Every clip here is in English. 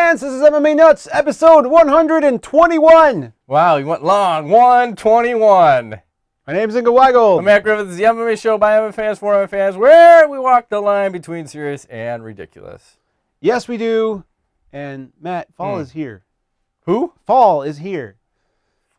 fans, this is MMA Nuts, episode 121. Wow, you went long. 121. My name's Inga Weigel. I'm Matt Griffiths, the MMA show by MMA fans for MMA fans, where we walk the line between serious and ridiculous. Yes, we do. And Matt, fall is here. Who? Fall is here.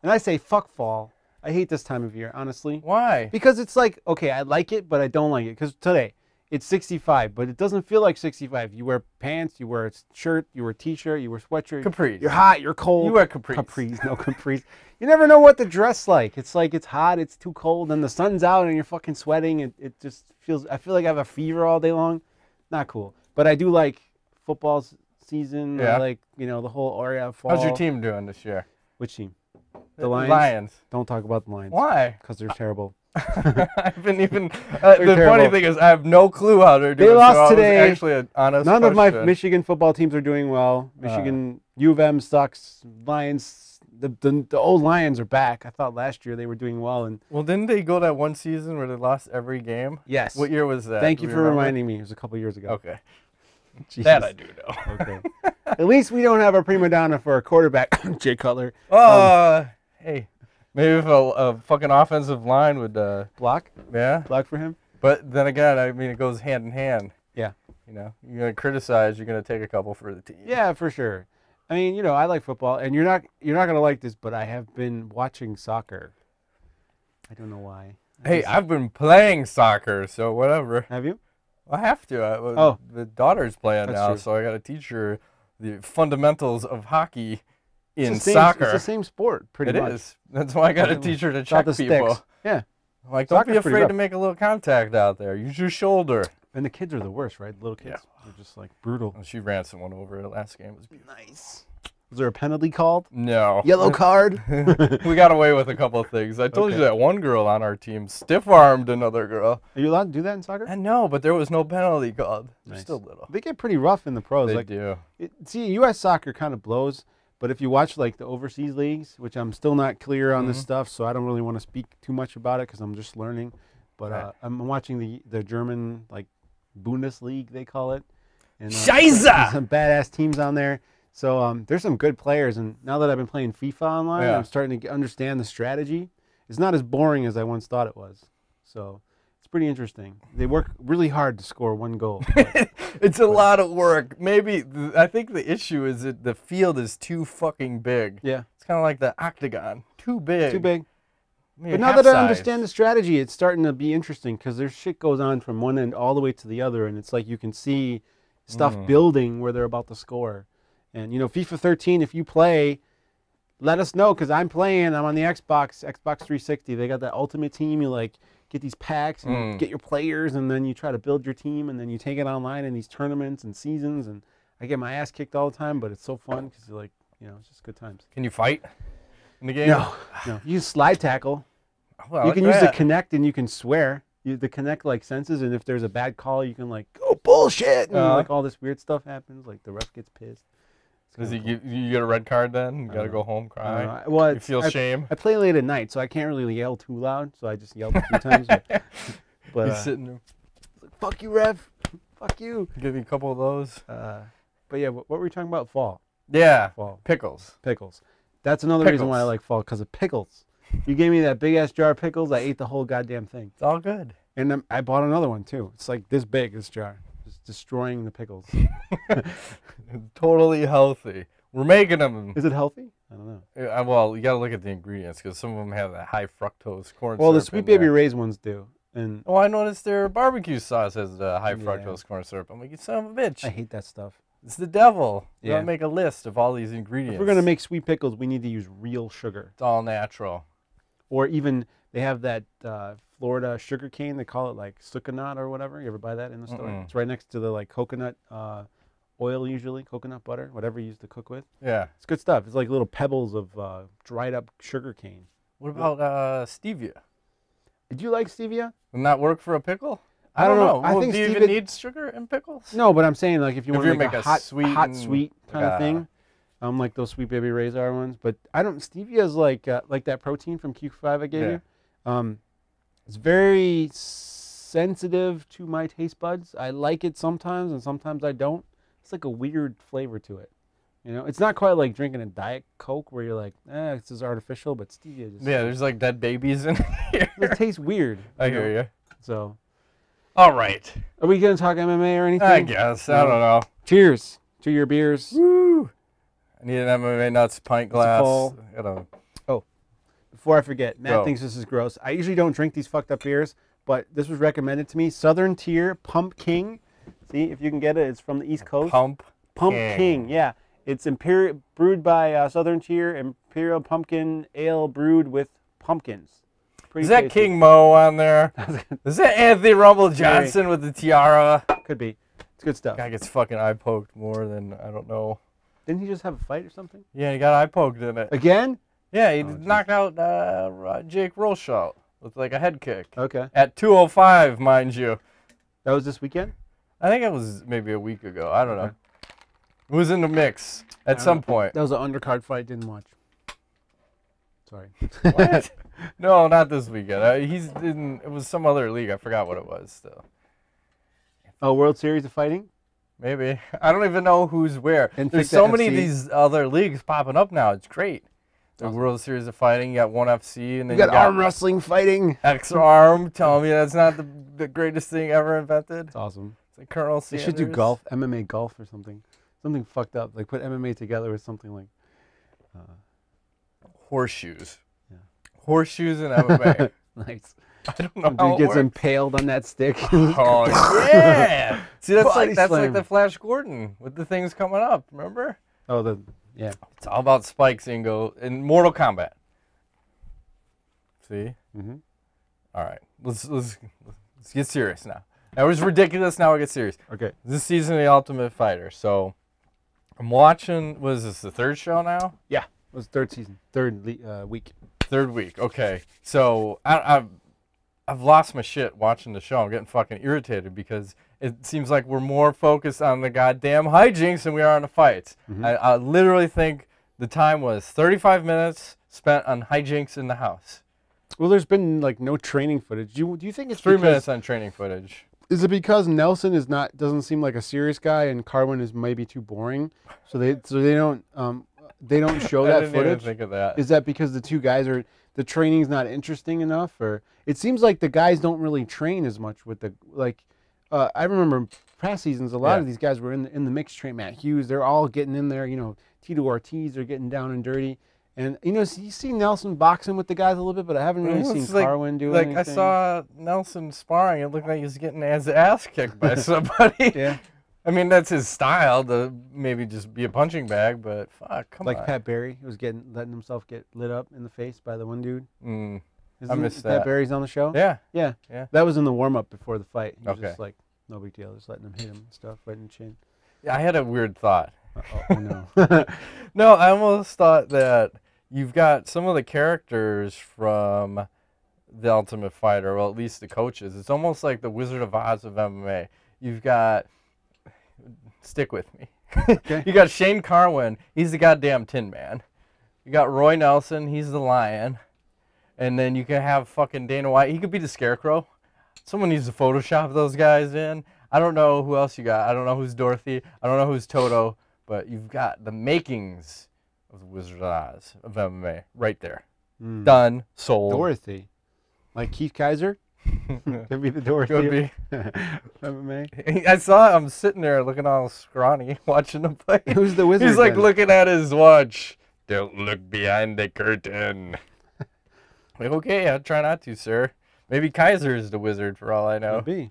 And I say fuck fall. I hate this time of year, honestly. Why? Because it's like, okay, I like it, but I don't like it. Because today, it's 65, but it doesn't feel like 65. You wear pants, you wear a shirt, you wear a t-shirt, you wear sweatshirt. Capris. You're hot, you're cold. You wear capris. Capris, no capris. You never know what to dress like. It's like it's hot, it's too cold, and the sun's out and you're fucking sweating. It just feels, I feel like I have a fever all day long. Not cool. But I do like football season. Yeah. I like, you know, the whole area of fall. How's your team doing this year? Which team? The Lions? Lions. Don't talk about the Lions. Why? Because they're terrible. I haven't even. They're the terrible. funny thing is, I have no clue how they're doing. They lost so today. That was actually an honest None of my question. Michigan football teams are doing well. Michigan, U of M sucks. Lions, the old Lions are back. I thought last year they were doing well. And Well, didn't they go that one season where they lost every game? yes. What year was that? Thank Do you we for remember? reminding me. It was a couple years ago. Okay. Jesus. That I do know. Okay. At least we don't have a prima donna for a quarterback, Jay Cutler. Hey, maybe if a fucking offensive line would, Block yeah. for him. But then again, I mean, it goes hand in hand. Yeah. You know, you're gonna criticize, you're gonna take a couple for the team. Yeah, for sure. I mean, you know, I like football, and you're not gonna like this, but I have been watching soccer. I don't know why. Hey, I've been playing soccer, so whatever. Have you? I have to. Oh. The daughter's playing That's now, true. so I got to teach her the fundamentals of hockey in It's the same- soccer. It's the same sport, pretty It much. is. That's why I got to Pretty teach her to It's all check the people. sticks. Yeah. I'm like, don't Soccer's be pretty afraid rough. to make a little contact out there. Use your shoulder. And the kids are the worst, right? Little kids. Yeah. They're just like brutal. She ran someone over the last game. It was beautiful. Nice. Was there a penalty called? No. Yellow card? We got away with a couple of things. I told you Okay. that one girl on our team stiff-armed another girl. Are you allowed to do that in soccer? I know, but there was no penalty called. They're Nice. still little. They get pretty rough in the pros. They like, do. See, U.S. soccer kind of blows, but if you watch like the overseas leagues, which I'm still not clear on this stuff, so I don't really want to speak too much about it because I'm just learning. But Right. I'm watching the German like Bundesliga, they call it. And, Scheiße! there's some badass teams on there. So there's some good players, and now that I've been playing FIFA online, Yeah. I'm starting to understand the strategy. It's not as boring as I once thought it was. So it's pretty interesting. They work really hard to score one goal. but- It's a lot of work. Maybe, I think the issue is that the field is too fucking big. yeah, It's kind of like the octagon. Too big. too big. Maybe But now half that I size. understand the strategy, it's starting to be interesting because there's shit goes on from one end all the way to the other, and it's like you can see stuff building where they're about to score. And, you know, FIFA 13, if you play, let us know because I'm playing. I'm on the Xbox 360. They got that Ultimate Team. You, like, get these packs and you get your players, and then you try to build your team, and then you take it online in these tournaments and seasons. And I get my ass kicked all the time, but it's so fun because, like, you know, it's just good times. Can you fight in the game? No. You use slide tackle. Well, You like can use the that. connect and you can swear. The connect like senses, and if there's a bad call, you can like go bullshit, and like all this weird stuff happens. Like the ref gets pissed. It's Does kinda he give you get a red card then? You got to go home cry. well, You feel shame? I play late at night, so I can't really yell too loud. So I just yelled a few times. But He's sitting there. fuck you, ref. Fuck you. Give you a couple of those. But yeah, what were we talking about? Fall. Yeah. Fall. Pickles. Pickles. That's another reason why I Pickles. like fall, because of pickles. You gave me that big ass jar of pickles. I ate the whole goddamn thing. It's all good. And then I bought another one too. It's like this big, this jar. Just destroying the pickles. Totally healthy. We're making them. Is it healthy? I don't know. Well, you got to look at the ingredients because some of them have that high fructose corn Well, the syrup Sweet in Baby there. Ray's ones do. And Oh, I noticed their barbecue sauce has high Yeah. fructose corn syrup. I'm like, you son of a bitch. I hate that stuff. It's the devil. You Yeah. gotta make a list of all these ingredients. If we're going to make sweet pickles, we need to use real sugar. It's all natural. Or even, they have that Florida sugar cane. They call it like sucanut or whatever. You ever buy that in the store? It's right next to the like coconut oil usually, coconut butter, whatever you use to cook with. Yeah. It's good stuff. It's like little pebbles of dried up sugar cane. What about stevia? Do you like stevia? Would that work for a pickle? I don't know. I Well, think do you stevia- even need sugar in pickles? No, but I'm saying like if you If want you to make make a a hot sweet kind and- of thing, like those Sweet Baby Ray's are ones. But I don't. Stevia is like that protein from Q5 I gave you. It's very sensitive to my taste buds. I like it sometimes, and sometimes I don't. It's like a weird flavor to it. You know, it's not quite like drinking a Diet Coke where you're like, this is artificial, but stevia just... Yeah, there's like dead babies in here. It tastes weird. I hear you. So... All right. Are we going to talk MMA or anything? I guess. I don't know. Cheers to your beers. Woo! I need an MMA nuts pint glass. Oh, before I forget, Matt thinks this is gross. I usually don't drink these fucked up beers, but this was recommended to me. Southern Tier Pump King. See, if you can get it, it's from the East Coast. Pump King, yeah. It's brewed by Southern Tier Imperial Pumpkin Ale brewed with pumpkins. Pretty Is that tasty. King Mo on there? Is that Anthony Rumble Johnson with the tiara? Could be. It's good stuff. Guy gets fucking eye poked more than, I don't know. Didn't he just have a fight or something? Yeah, he got eye poked in it. Again? Yeah, he knocked out Jake Rolshout with like a head kick. Okay. At 205, mind you. That was this weekend? I think it was maybe a week ago. I don't know. It was in the mix at some point. That was an undercard fight. Didn't watch. Sorry. What? No, not this weekend. It was some other league. I forgot what it was. Still. Oh, World Series of Fighting? Maybe. I don't even know who's where. And There's so many of these other leagues popping up now. It's great. The awesome. World Series of Fighting. You got ONE FC, and then you got arm wrestling fighting. X-Arm. Telling me that's not the greatest thing ever invented. It's awesome. It's like Colonel Sanders. They should do golf, MMA golf or something. Something fucked up. Like put MMA together with something like horseshoes. Yeah. Horseshoes and MMA. Nice. I don't know Dude how it gets works. impaled on that stick. Oh yeah! See, that's Body like slam. the Flash Gordon with the things coming up. Remember? Oh, yeah. It's all about spikes in Mortal Kombat. See? Mm-hmm. All right, let's get serious now. That was ridiculous. Now we get serious. Okay. This season of The Ultimate Fighter. So I'm watching. Was this the third show now? Yeah. It was third season, week. Third week. Okay. So I've lost my shit watching the show. I'm getting fucking irritated because it seems like we're more focused on the goddamn hijinks than we are on the fights. Mm-hmm. I literally think the time was 35 minutes spent on hijinks in the house. Well, there's been like no training footage. Do you think it's 3 because, minutes on training footage. Is it because Nelson doesn't seem like a serious guy and Carwin is maybe too boring, so they don't show that I didn't even footage? think of that. Is that because the two guys the training's not interesting enough, or it seems like the guys don't really train as much with I remember past seasons a lot of these guys were in the mixed train. Matt Hughes, they're all getting in there. You know, Tito Ortiz, they're getting down and dirty. And you know, you see Nelson boxing with the guys a little bit, but I haven't really seen Carwin do anything. I saw Nelson sparring. It looked like he was getting his ass kicked by somebody. Yeah. I mean, that's his style to maybe just be a punching bag, but fuck, come on. Like Pat Barry, who was letting himself get lit up in the face by the one dude. I missed that. Pat Barry's on the show? Yeah. Yeah. Yeah. That was in the warm-up before the fight. He was Okay. just like, no big deal, just letting him hit him and stuff right in the chin. Yeah, I had a weird thought. Oh no. No, I almost thought that you've got some of the characters from The Ultimate Fighter, well, at least the coaches. It's almost like the Wizard of Oz of MMA. You've got... Stick with me. Okay. You got Shane Carwin. He's the goddamn Tin Man. You got Roy Nelson. He's the Lion. And then you can have fucking Dana White. He could be the Scarecrow. Someone needs to Photoshop those guys in. I don't know who else you got. I don't know who's Dorothy. I don't know who's Toto. But you've got the makings of the Wizard of Oz of MMA right there. Done. Sold. Dorothy. Like Keith Kaiser? Could be the Dorothy. Could be. MMA. I saw him sitting there looking all scrawny, watching him play. Who's the wizard? He's like then? looking at his watch. Don't look behind the curtain. Like, okay, I'll try not to, sir. Maybe Kaiser is the wizard for all I know. Could be.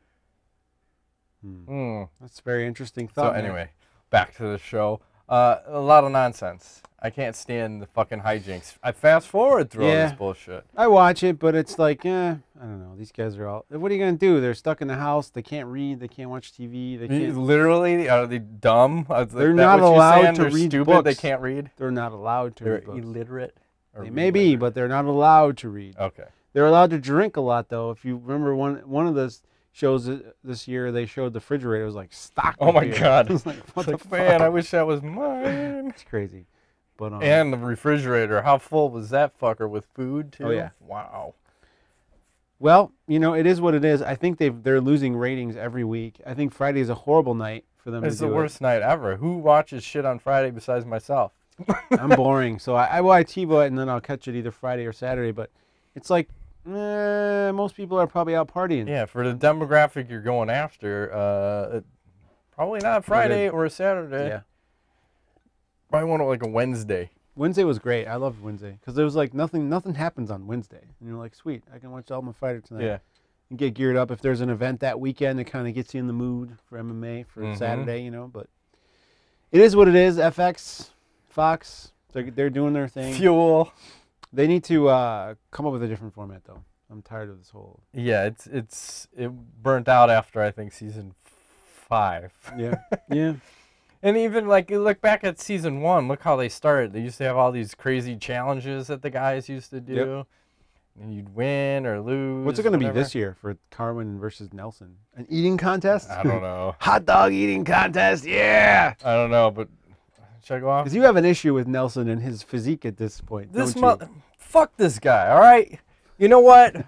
That's a very interesting thought. So anyway, back to the show. A lot of nonsense. I can't stand the fucking hijinks. I fast forward through all this bullshit. I watch it, but it's like, I don't know. These guys are all. What are you gonna do? They're stuck in the house. They can't read. They can't watch TV. They can't. Literally, are they dumb? They're not allowed to read stupid? books. They can't read. They're not allowed to They're read books. illiterate. They may be, but they're not allowed to read. Okay. They're allowed to drink a lot, though. If you remember one of the shows this year, they showed the refrigerator was like stocked. Oh my beer. God! It's like, what the fuck? Man, I wish that was mine. It's crazy. But And the refrigerator, how full was that fucker with food too? Oh yeah. Wow. Well, you know, it is what it is. I think they're losing ratings every week. I think Friday is a horrible night for for them It's to do the worst night ever. Who watches shit on Friday besides myself? I'm boring, so I TiVo it and then I'll catch it either Friday or Saturday. But it's like most people are probably out partying. Yeah, for the demographic you're going after, probably not Friday or a Saturday. Yeah. Probably want it like a Wednesday. Wednesday was great. I loved Wednesday because there was like nothing happens on Wednesday. And you're like, sweet, I can watch Ultimate Fighter tonight. Yeah. And get geared up. If there's an event that weekend, it kind of gets you in the mood for MMA for Saturday, you know. But it is what it is. FX, Fox, they're doing their thing. Fuel. They need to come up with a different format, though. I'm tired of this whole. Yeah, it burnt out after I think season 5. Yeah, yeah. And even like you look back at season 1, look how they started. They used to have all these crazy challenges that the guys used to do. Yep. And you'd win or lose. What's it going to be this year for Carwin versus Nelson? An eating contest? I don't know. Hot dog eating contest, yeah! I don't know, but should I go off? Because you have an issue with Nelson and his physique at this point, don't you? Fuck this guy, all right? You know what?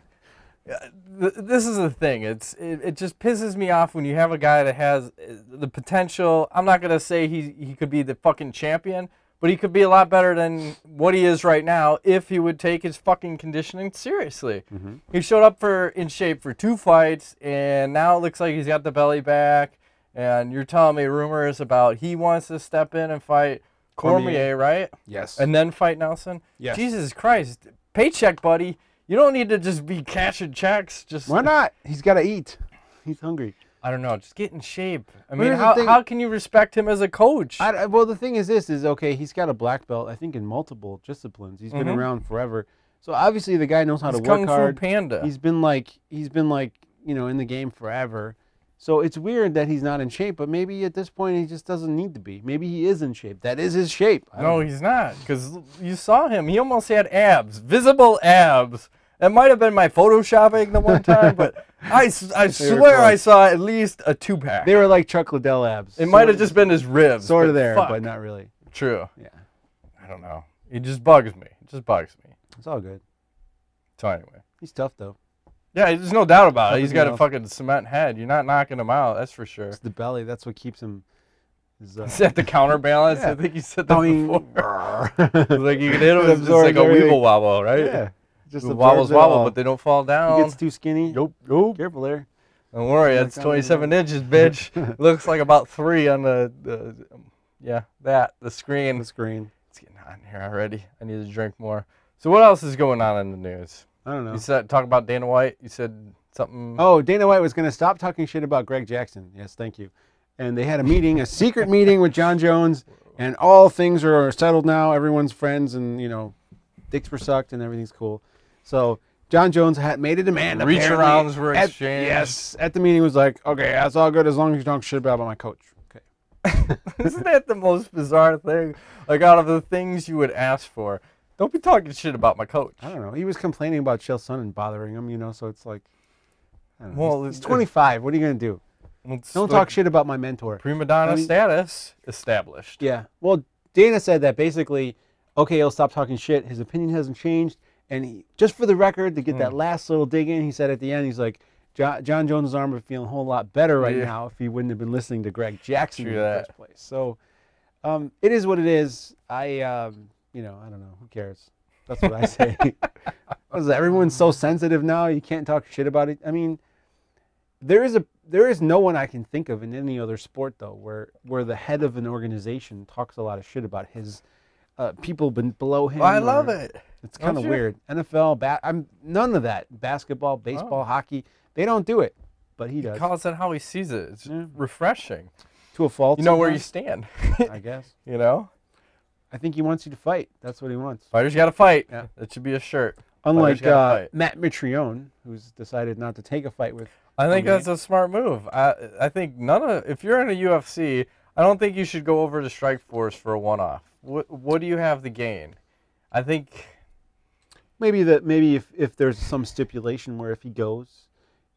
This is the thing. It just pisses me off when you have a guy that has the potential. I'm not going to say he could be the fucking champion, but he could be a lot better than what he is right now if he would take his fucking conditioning seriously. Mm-hmm. He showed up in shape for 2 fights, and now it looks like he's got the belly back. And you're telling me rumors about he wants to step in and fight Cormier, right? Yes. And then fight Nelson? Yes. Jesus Christ. Paycheck, buddy. You don't need to just be cashing checks. Why not? He's got to eat. He's hungry. I don't know. Just get in shape. I Well, mean, here's the thing. how can you respect him as a coach? Well, the thing is okay, he's got a black belt, I think, in multiple disciplines. He's been around forever. So obviously the guy knows how to work Kung Fu hard. Panda. He's been like, you know, in the game forever. So it's weird that he's not in shape, but maybe at this point he just doesn't need to be. Maybe he is in shape. That is his shape. No, he's not. Because you saw him. He almost had abs. Visible abs. That might have been my photoshopping the one time, but I swear I saw at least a 2-pack. They were like Chuck Liddell abs. It might have just been his ribs. Sort of there, fuck. but not really. True. Yeah. I don't know. It just bugs me. It just bugs me. It's all good. So anyway. He's tough, though. Yeah, there's no doubt about it. He's got a else. fuking cement head. You're not knocking him out, that's for sure. It's the belly. That's what keeps him. Is that the counterbalance? Yeah. I think you said that before. It's Like you can hit him, it's just like a weeble wobble, right? Yeah. Just The wobbles absorbs it wobble, all. but they don't fall down. He gets too skinny. Yup. Careful there. Don't worry, Like it's on 27 inches, bitch. Looks like about 3 on the screen. The screen. It's getting hot in here already. I need to drink more. So what else is going on in the news? I don't know. You said talk about Dana White. You said something. Oh, Dana White was going to stop talking shit about Greg Jackson. Yes, thank you. And they had a meeting, a secret meeting with John Jones, and all things are settled now. Everyone's friends, and, you know, dicks were sucked, and everything's cool. So John Jones had made a demand. Reach arounds were exchanged. Yes, at the meeting was like, okay, that's all good as long as you don't shit about my coach. Okay. Isn't that the most bizarre thing? Like out of the things you would ask for, don't be talking shit about my coach. I don't know. He was complaining about Chael Sonnen bothering him, you know, so it's like, I don't know. Well, he's 25. What are you going to do? Don't talk shit about my mentor. Prima donna status established. Yeah. Well, Dana said that basically, okay, he'll stop talking shit. His opinion hasn't changed. And he, just for the record, to get that last little dig in, he said at the end, he's like, John Jones' arm would feel a whole lot better right now if he wouldn't have been listening to Greg Jackson in the first place. So it is what it is. I don't know. Who cares? That's what I say. Everyone's so sensitive now. You can't talk shit about it. I mean, there is no one I can think of in any other sport, though, where the head of an organization talks a lot of shit about his people below him. Well, I love it. It's kind of weird. NFL, I'm none of that. Basketball, baseball, hockey, they don't do it, but he does. He calls it how he sees it. It's refreshing. To a fault. You know where you stand. I guess. You know? I think he wants you to fight. That's what he wants. Fighters got to fight. Yeah. That should be a shirt. Unlike Matt Mitrione, who's decided not to take a fight with. I think that's a smart move. I think if you're in a UFC, I don't think you should go over to Strikeforce for a one-off. What do you have to gain? I think maybe if there's some stipulation where if he goes,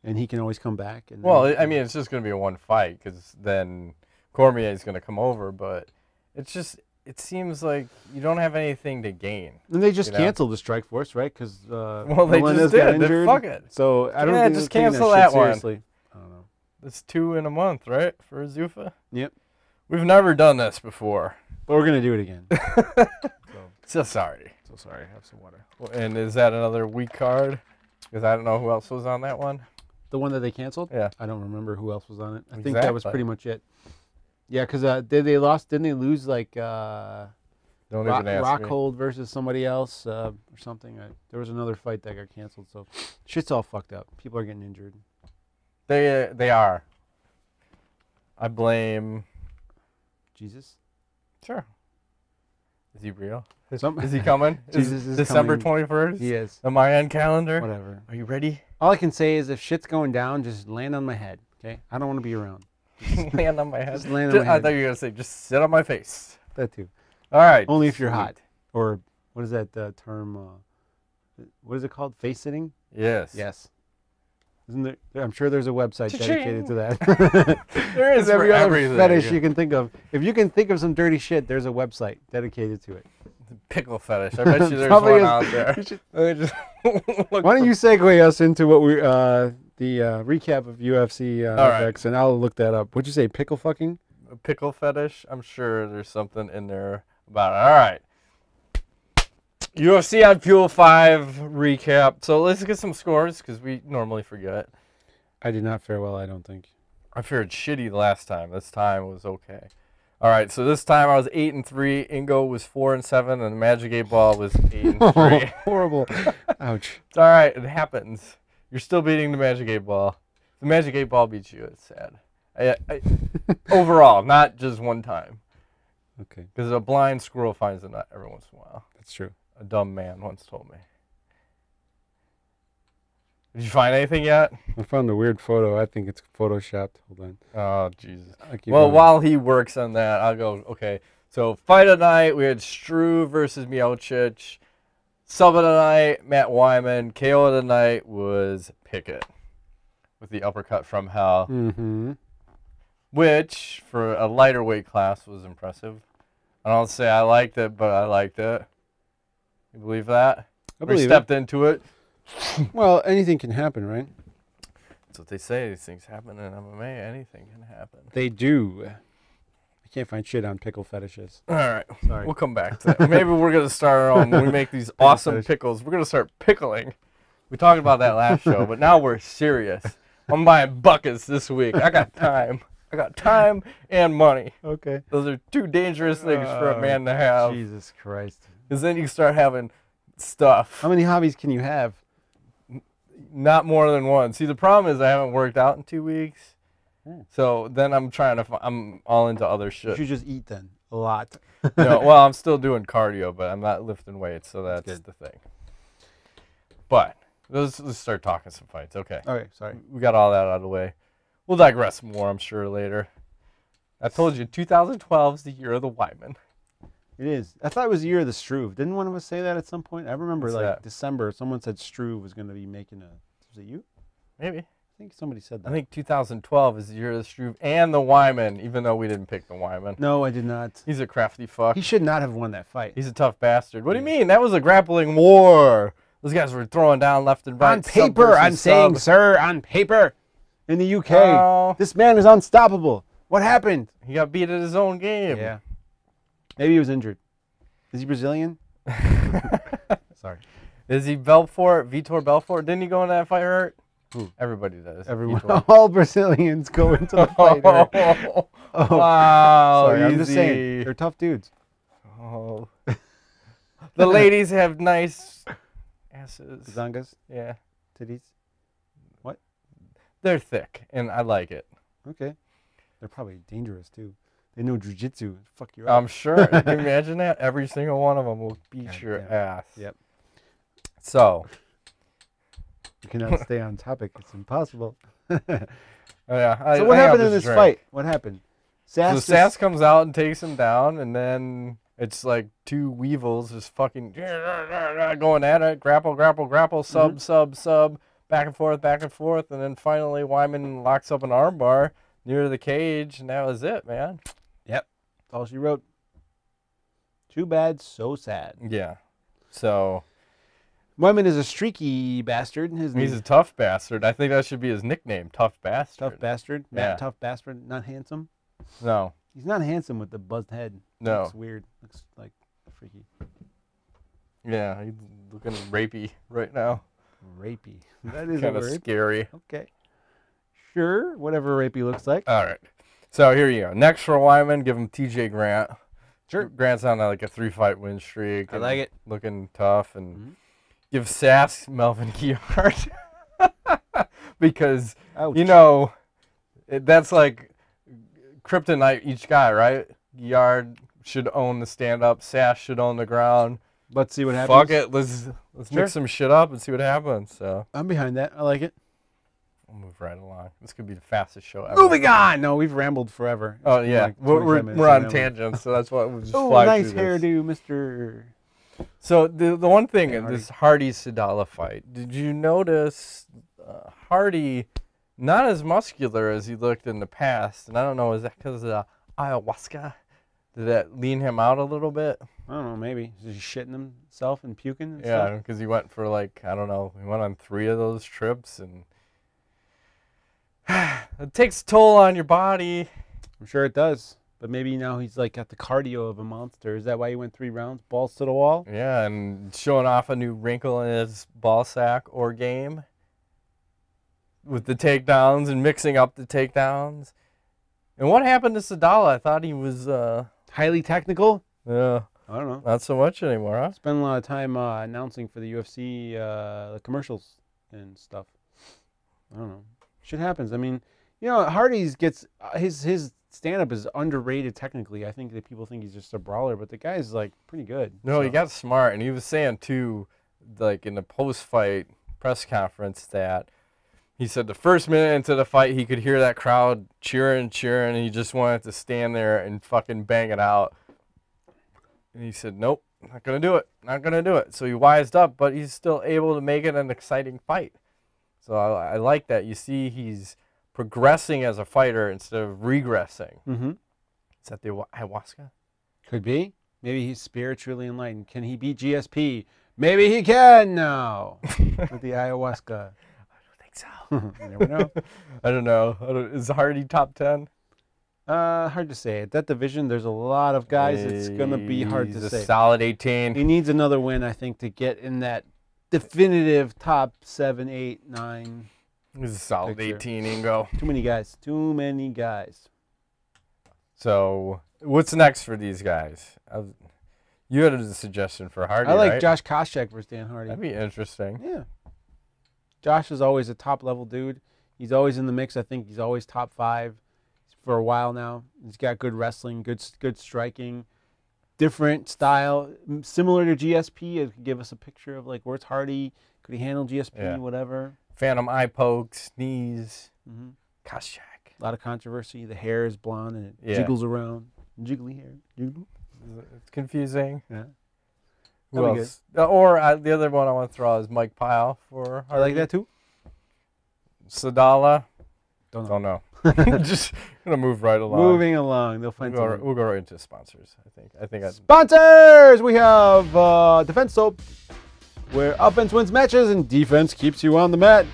and he can always come back. And well, I mean, it's just going to be a one fight because then Cormier is going to come over, but it's just. It seems like you don't have anything to gain. And they just canceled the Strikeforce, right? Because they just did. got injured. Fuck it. So I don't think just cancel that one. seriously. I don't know. It's 2 in a month, right, for Zuffa? Yep. We've never done this before. But we're gonna do it again. So sorry. So sorry. Have some water. And is that another weak card? Because I don't know who else was on that one. The one that they canceled? Yeah. I don't remember who else was on it. I think Exactly. that was pretty much it. Yeah, because didn't they lose like Don't even ask me. Rockhold versus somebody else or something? There was another fight that got canceled, so shit's all fucked up. People are getting injured. They are. I blame. Jesus. Sure. Is he real? Some- Is he coming? Jesus is December coming. 21st? He is. The Mayan calendar? Whatever. Are you ready? All I can say is if shit's going down, just land on my head, okay? I don't want to be around. Land on my head. Just land on my I head. thought you were going to say, just sit on my face. That too. All right. Only if you're Sweet. hot. Or what is that term? What is it called? Face sitting? Yes. Yes. Isn't there? I'm sure there's a website Cha-ching. dedicated to that. There is every for other everything. fetish you can think of. If you can think of some dirty shit, there's a website dedicated to it. Pickle fetish. I bet you there's Probably one is. out there. You should- Let me just look Why don't for- you segue us into what we the recap of UFC All right. FX, and I'll look that up. What'd you say? Pickle fucking? Pickle fetish? I'm sure there's something in there about it. All right. UFC on Fuel 5 recap. So let's get some scores because we normally forget. I did not fare well, I don't think. I fared shitty the last time. This time was okay. All right, so this time I was 8-3. Ingo was 4-7, and the Magic 8 Ball was 8-3. Horrible. Ouch. It's all right. It happens. You're still beating the Magic 8 Ball. If the Magic 8 Ball beats you, it's sad. Overall, not just one time. Okay, Because a blind squirrel finds a nut every once in a while. that's true. A dumb man once told me. Did you find anything yet? I found a weird photo. I think it's photoshopped. Hold on. Oh, Jesus. I'll keep Well, going. while he works on that, I'll go, okay. So, fight of the night, we had Struve versus Miocic. Sub of the night, Matt Wiman. KO of the night was Pickett with the uppercut from hell, Mm-hmm. which, for a lighter weight class, was impressive. I don't say I liked it, but I liked it. You believe that? I We believe stepped into it. Well, anything can happen, right? That's what they say. These things happen in MMA. Anything can happen. They do. I can't find shit on pickle fetishes. All right. Sorry. We'll come back to that. Maybe we're going to start when we make these awesome fetish. pickles. We're going to start pickling. We talked about that last show, but now we're serious. I'm buying buckets this week. I got time. I got time and money. Okay. Those are two dangerous things for a man to have. Jesus Christ. Because then you start having stuff. How many hobbies can you have? Not more than one. See, the problem is I haven't worked out in 2 weeks. Hmm. So then I'm trying to, I'm all into other You shit. should just eat then. A lot. No, well, I'm still doing cardio, but I'm not lifting weights, so that's good. the thing. But let's start talking some fights. Okay. Okay, sorry. We got all that out of the way. We'll digress more, I'm sure, later. I told you, 2012 is the year of the Wiman. It is. I thought it was the year of the Struve. Didn't one of us say that at some point? I remember What's like that? December, someone said Struve was going to be making a... Was it you? Maybe. I think somebody said that. I think 2012 is the year of the Struve and the Wiman, even though we didn't pick the Wiman. No, I did not. He's a crafty fuck. He should not have won that fight. He's a tough bastard. What do you mean? That was a grappling war. Those guys were throwing down left and right. On sub paper, versus I'm saying, sub. sir, on paper. In the UK, Oh. this man is unstoppable. What happened? He got beat at his own game. Yeah. Maybe he was injured. Is he Brazilian? Sorry. Is he Belfort? Vitor Belfort? Didn't he go in that fight hurt? Who? Everybody does. Everyone, Vitor. all Brazilians go into the fight. hurt. Oh, Wow. sorry, I'm just easy. saying. They're tough dudes. Oh. The ladies have nice asses. Zangas, Yeah. titties. They're thick, and I like it. Okay. They're probably dangerous too. They know jujitsu. Fuck you up. I'm sure. Can you imagine that? Every single one of them will beat God your damn. ass. Yep. So, You cannot stay on topic. It's impossible. yeah. So what happened in this fight? What happened? So just- Sass comes out and takes him down, and then it's like two weevils just fucking going at it. Grapple, grapple, grapple, sub, sub, back and forth, and then finally Wiman locks up an armbar near the cage, and that was it, man. Yep. That's all she wrote. Too bad, so sad. Yeah. So Wiman is a streaky bastard. He's a tough bastard. I think that should be his nickname, Tough Bastard. Tough bastard. Yeah. Matt Tough Bastard. Not handsome. No. He's not handsome with the buzzed head. No. Looks weird. Looks like freaky. Yeah, he's looking rapey right now. Rapey. That is Kind a of word. scary. Okay. Sure. Whatever rapey looks like. All right. So here you go. Next for Wiman, give him TJ Grant. Sure. Grant's on like a 3-fight win streak. I like it. Looking tough. And give Sass Melvin Guillard. Because, Ouch. you know, that's like kryptonite each guy, right? Guillard should own the stand-up. Sass should own the ground. Let's see what happens. Fuck it. Let's mix some shit up and see what happens. So I'm behind that. I like it. we'll move right along. This could be the fastest show ever. Moving on. No, we've rambled forever. Oh, yeah. Like we're 25 minutes on of rambling. tangents, so that's why we'll just Oh, fly nice through this. hairdo, Mr. So the one thing in Hardy. this Hardy-Sadollah fight, did you notice Hardy not as muscular as he looked in the past? And I don't know, is that because of the ayahuasca? Did that lean him out a little bit? I don't know, maybe. Is he shitting himself and puking and Yeah, stuff? because he went for like, I don't know, he went on 3 of those trips, and it takes a toll on your body. I'm sure it does. But maybe now he's like got the cardio of a monster. Is that why he went 3 rounds? Balls to the wall? Yeah, and showing off a new wrinkle in his ball sack or game with the takedowns and mixing up the takedowns. And what happened to Sadollah? I thought he was, Highly technical? yeah, I don't know. not so much anymore, huh? Spend a lot of time announcing for the UFC the commercials and stuff. I don't know. Shit happens. I mean, you know, Hardy's gets his stand-up is underrated technically. I think that people think he's just a brawler, but the guy's like pretty good. No, he so. got smart, and he was saying too, like in the post-fight press conference, that he said the first minute into the fight he could hear that crowd cheering, and he just wanted to stand there and fucking bang it out. And he said, nope, not gonna do it, not gonna do it. So he wised up, but he's still able to make it an exciting fight. So I like that. You see, he's progressing as a fighter instead of regressing. Mm-hmm. Is that the ayahuasca? Could be. Maybe he's spiritually enlightened. Can he beat GSP? Maybe he can now with the ayahuasca. I don't think so. You never know. I don't know. Is Hardy top 10? Hard to say. At that division, there's a lot of guys. It's gonna be hard He's to a say. solid 18. He needs another win, I think, to get in that definitive top 7, 8, 9. He's a solid picture. 18, Ingo. Too many guys. Too many guys. So what's next for these guys? You had a suggestion for Hardy, I like right? Josh Koscheck versus Dan Hardy. That'd be interesting. Yeah. Josh is always a top-level dude. He's always in the mix. I think he's always top 5 for a while now. He's got good wrestling, good striking, different style, similar to GSP. It could give us a picture of like where's Hardy? Could he handle GSP? Yeah. Whatever. Phantom eye pokes, knees, Mm-hmm. Koscheck. A lot of controversy. The hair is blonde and it Yeah. jiggles around. Jiggly hair. Jiggle. It's confusing. Yeah. Who That'd be else? Or the other one I want to throw out is Mike Pyle for Hardy. I like that too. Sadollah. Don't Don't know. know. Just gonna move right along. Moving along. They'll find We'll something. go right into sponsors. I think. Sponsors! We have Defense Soap, where offense wins matches and defense keeps you on the mat.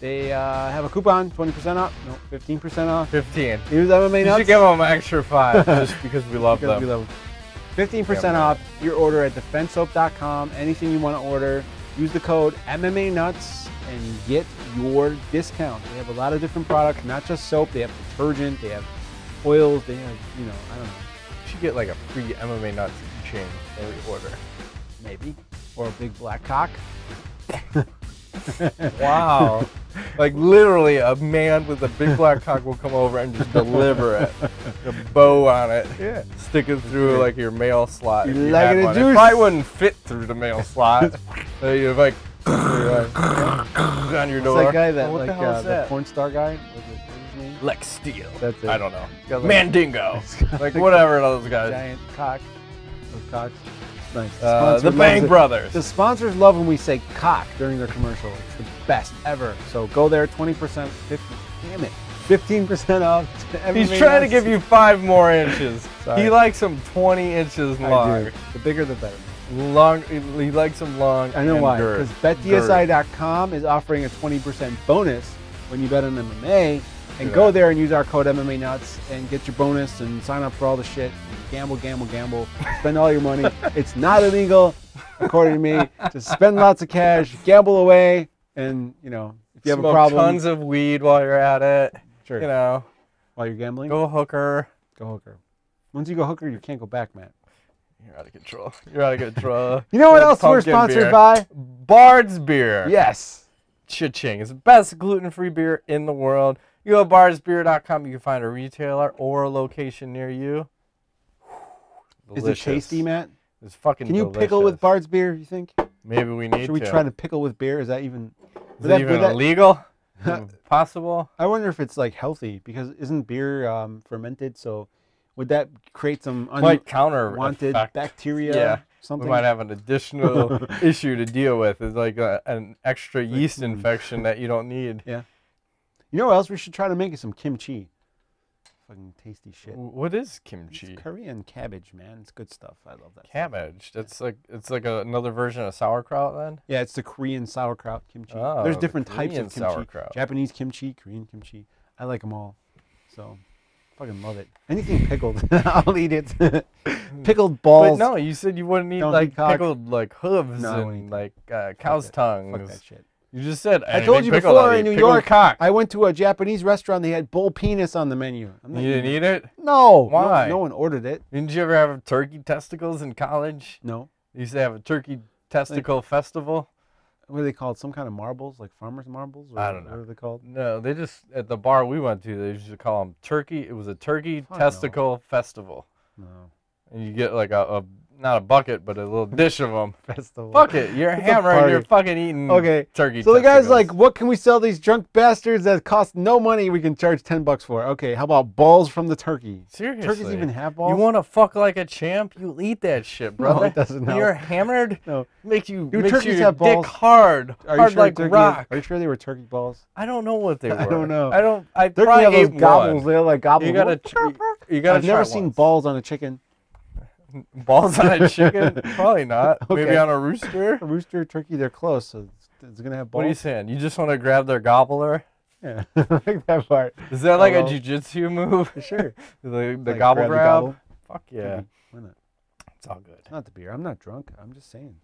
They have a coupon, 20% off. No, 15% off. 15. Use MMA You Nuts. should give them an extra 5 just because we love because them. we love them. 15% Yeah, off your order at defensesoap.com. Anything you want to order, use the code MMA Nuts and you get your discount. They have a lot of different products, not just soap. They have detergent, they have oils, they have, I don't know, You should get like a free MMA Nuts chain every order. maybe. Or a big black cock. Wow. Like literally a man with a big black cock will come over and just deliver it. A bow on it. Yeah. Stick it through like your mail slot. You if you like had it, one. juice? It probably wouldn't fit through the mail slot. You're like on your What's door. that guy that, What the like, hell is the that? porn star guy? What's his name? Lex Steel. That's it. I don't know. He's got, like, Mandingo. got, Like like, whatever those guys. Giant cock. Those cocks. Nice. The Sponsor Bang loves it. Brothers. The sponsors love when we say cock during their commercial. It's the best ever. So go there, 20%, 50, damn it, 15% off. He's trying to give you 5 more inches. Sorry. He likes them 20 inches I long. do. The bigger the better. Long. He likes them long. I know and why. girth. Because BetDSI.com is offering a 20% bonus when you bet on MMA. And go there and use our code MMA Nuts and get your bonus and sign up for all the shit. Gamble, gamble, gamble. Spend all your money. It's not illegal, according to me. Just spend lots of cash, gamble away, and if you have Smoke a problem, tons of weed while you're at it. sure. While you're gambling, Go hooker. go hooker. Once you go hooker, you can't go back, man. You're out of control. You're out of control. You know what else we're Pumpkin sponsored beer. by? Bard's Beer. Yes. Cha-ching. It's the best gluten-free beer in the world. You go to bardsbeer.com. You can find a retailer or a location near you. Is it tasty, Matt? It's fucking Can you delicious. pickle with Bard's beer, you think? Maybe we need Should we to. try to pickle with beer? Is that even... Is that even illegal? Possible? I wonder if it's like healthy, because isn't beer fermented? So would that create some Might counter unwanted effect. bacteria? Yeah. Something? We might have an additional issue to deal with. It's like an extra yeast infection that you don't need. Yeah. You know what else we should try to make? Is some kimchi. Fucking tasty shit. What is kimchi? It's Korean cabbage, man. It's good stuff. I love that. Cabbage. That's like another version of sauerkraut then? Yeah, it's the Korean sauerkraut kimchi. Oh, There's different types Korean of kimchi. sauerkraut. Japanese kimchi, Korean kimchi. I like them all. So, fucking love it. Anything pickled, I'll eat it. Pickled balls. But no, you said you wouldn't eat Donkey like cock. pickled like hooves and like cow's tongues. Fuck that shit. You just said I told you pickled, before I'll in eat New pickled York, cock. I went to a Japanese restaurant. They had bull penis on the menu. I'm not You didn't eating eat it? No. Why? No one ordered it. Didn't you ever have turkey testicles in college? No. You used to have a turkey testicle festival? What are they called? Some kind of marbles, like farmer's marbles? Or I don't know. What are they called? No, they just, at the bar we went to, they used to call them turkey. It was a turkey testicle festival. No. And you get like not a bucket, but a little dish of them. Festival. Fuck it. You're It's a hammering, you're party. fucking eating turkey So the guy's testicles. like, what can we sell these drunk bastards that cost no money we can charge $10 for? Okay, how about balls from the turkey? Seriously. Turkeys even have balls? You want to fuck like a champ? You eat that shit, brother. No, it doesn't When help. you're hammered, No. makes you Do makes turkeys your have dick balls? hard. Are you Hard sure like turkey rock. Are you sure they were turkey balls? I don't know what they were. I don't know. I Turkey probably have those ate gobbles. one. They're like gobbles. You gotta I've never try seen once. balls on a chicken. Balls on a chicken? Probably not. Okay. Maybe on a rooster? A rooster, turkey, they're close, so it's going to have balls. What are you saying? You just want to grab their gobbler? Yeah, I like that part. Is that like a Hello. jujitsu move? Sure. the Like, gobble grab the grab? gobble. Fuck yeah. Why not? It's all good. Not the beer. I'm not drunk. I'm just saying.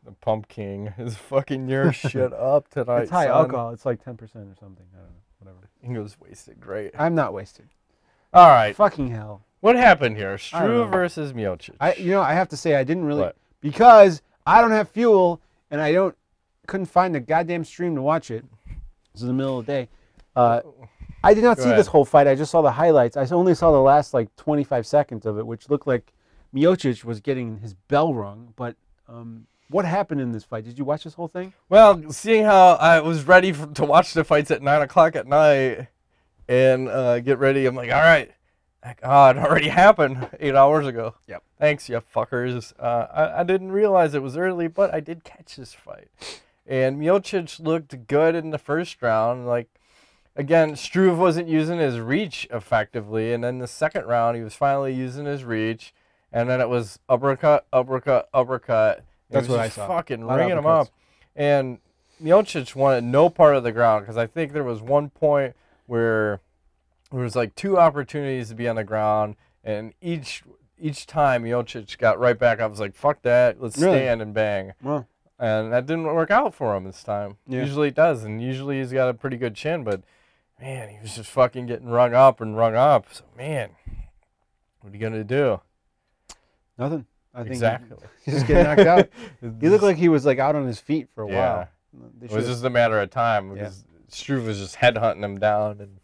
The Pump King is fucking your shit up tonight, It's high son. alcohol. It's like 10% or something. I don't know. Whatever. He was wasted. Great. I'm not wasted. All right. Fucking hell. What happened here? I don't Struve know. versus Miocic. I have to say I didn't really What? because I don't have fuel and couldn't find the goddamn stream to watch it. This is the middle of the day. I did not see this whole fight. I just saw the highlights. I only saw the last like 25 seconds of it, which looked like Miocic was getting his bell rung. But what happened in this fight? Did you watch this whole thing? Well, seeing how I was ready to watch the fights at 9 o'clock at night and get ready, I'm like, all right. Like, oh, it already happened 8 hours ago. Yep. Thanks, you fuckers. I didn't realize it was early, but I did catch this fight. And Miocic looked good in the first round. Like, again, Struve wasn't using his reach effectively. And then the second round, he was finally using his reach. And then it was uppercut, uppercut, uppercut. That's what I saw. Fucking A lot of ringing him uppercuts. up. And Miocic wanted no part of the ground because I think there was one point where there was like 2 opportunities to be on the ground, and each time Miocic got right back. I was like, "Fuck that! Let's Really? stand and bang." Well, And that didn't work out for him this time. Yeah. Usually it does, and usually he's got a pretty good chin. But man, he was just fucking getting rung up and rung up. So man, what are you gonna do? nothing. I think Exactly. he just getting knocked out. He looked like he was like out on his feet for a Yeah. while. They It was should've- just a matter of time because Struve was just headhunting him down, and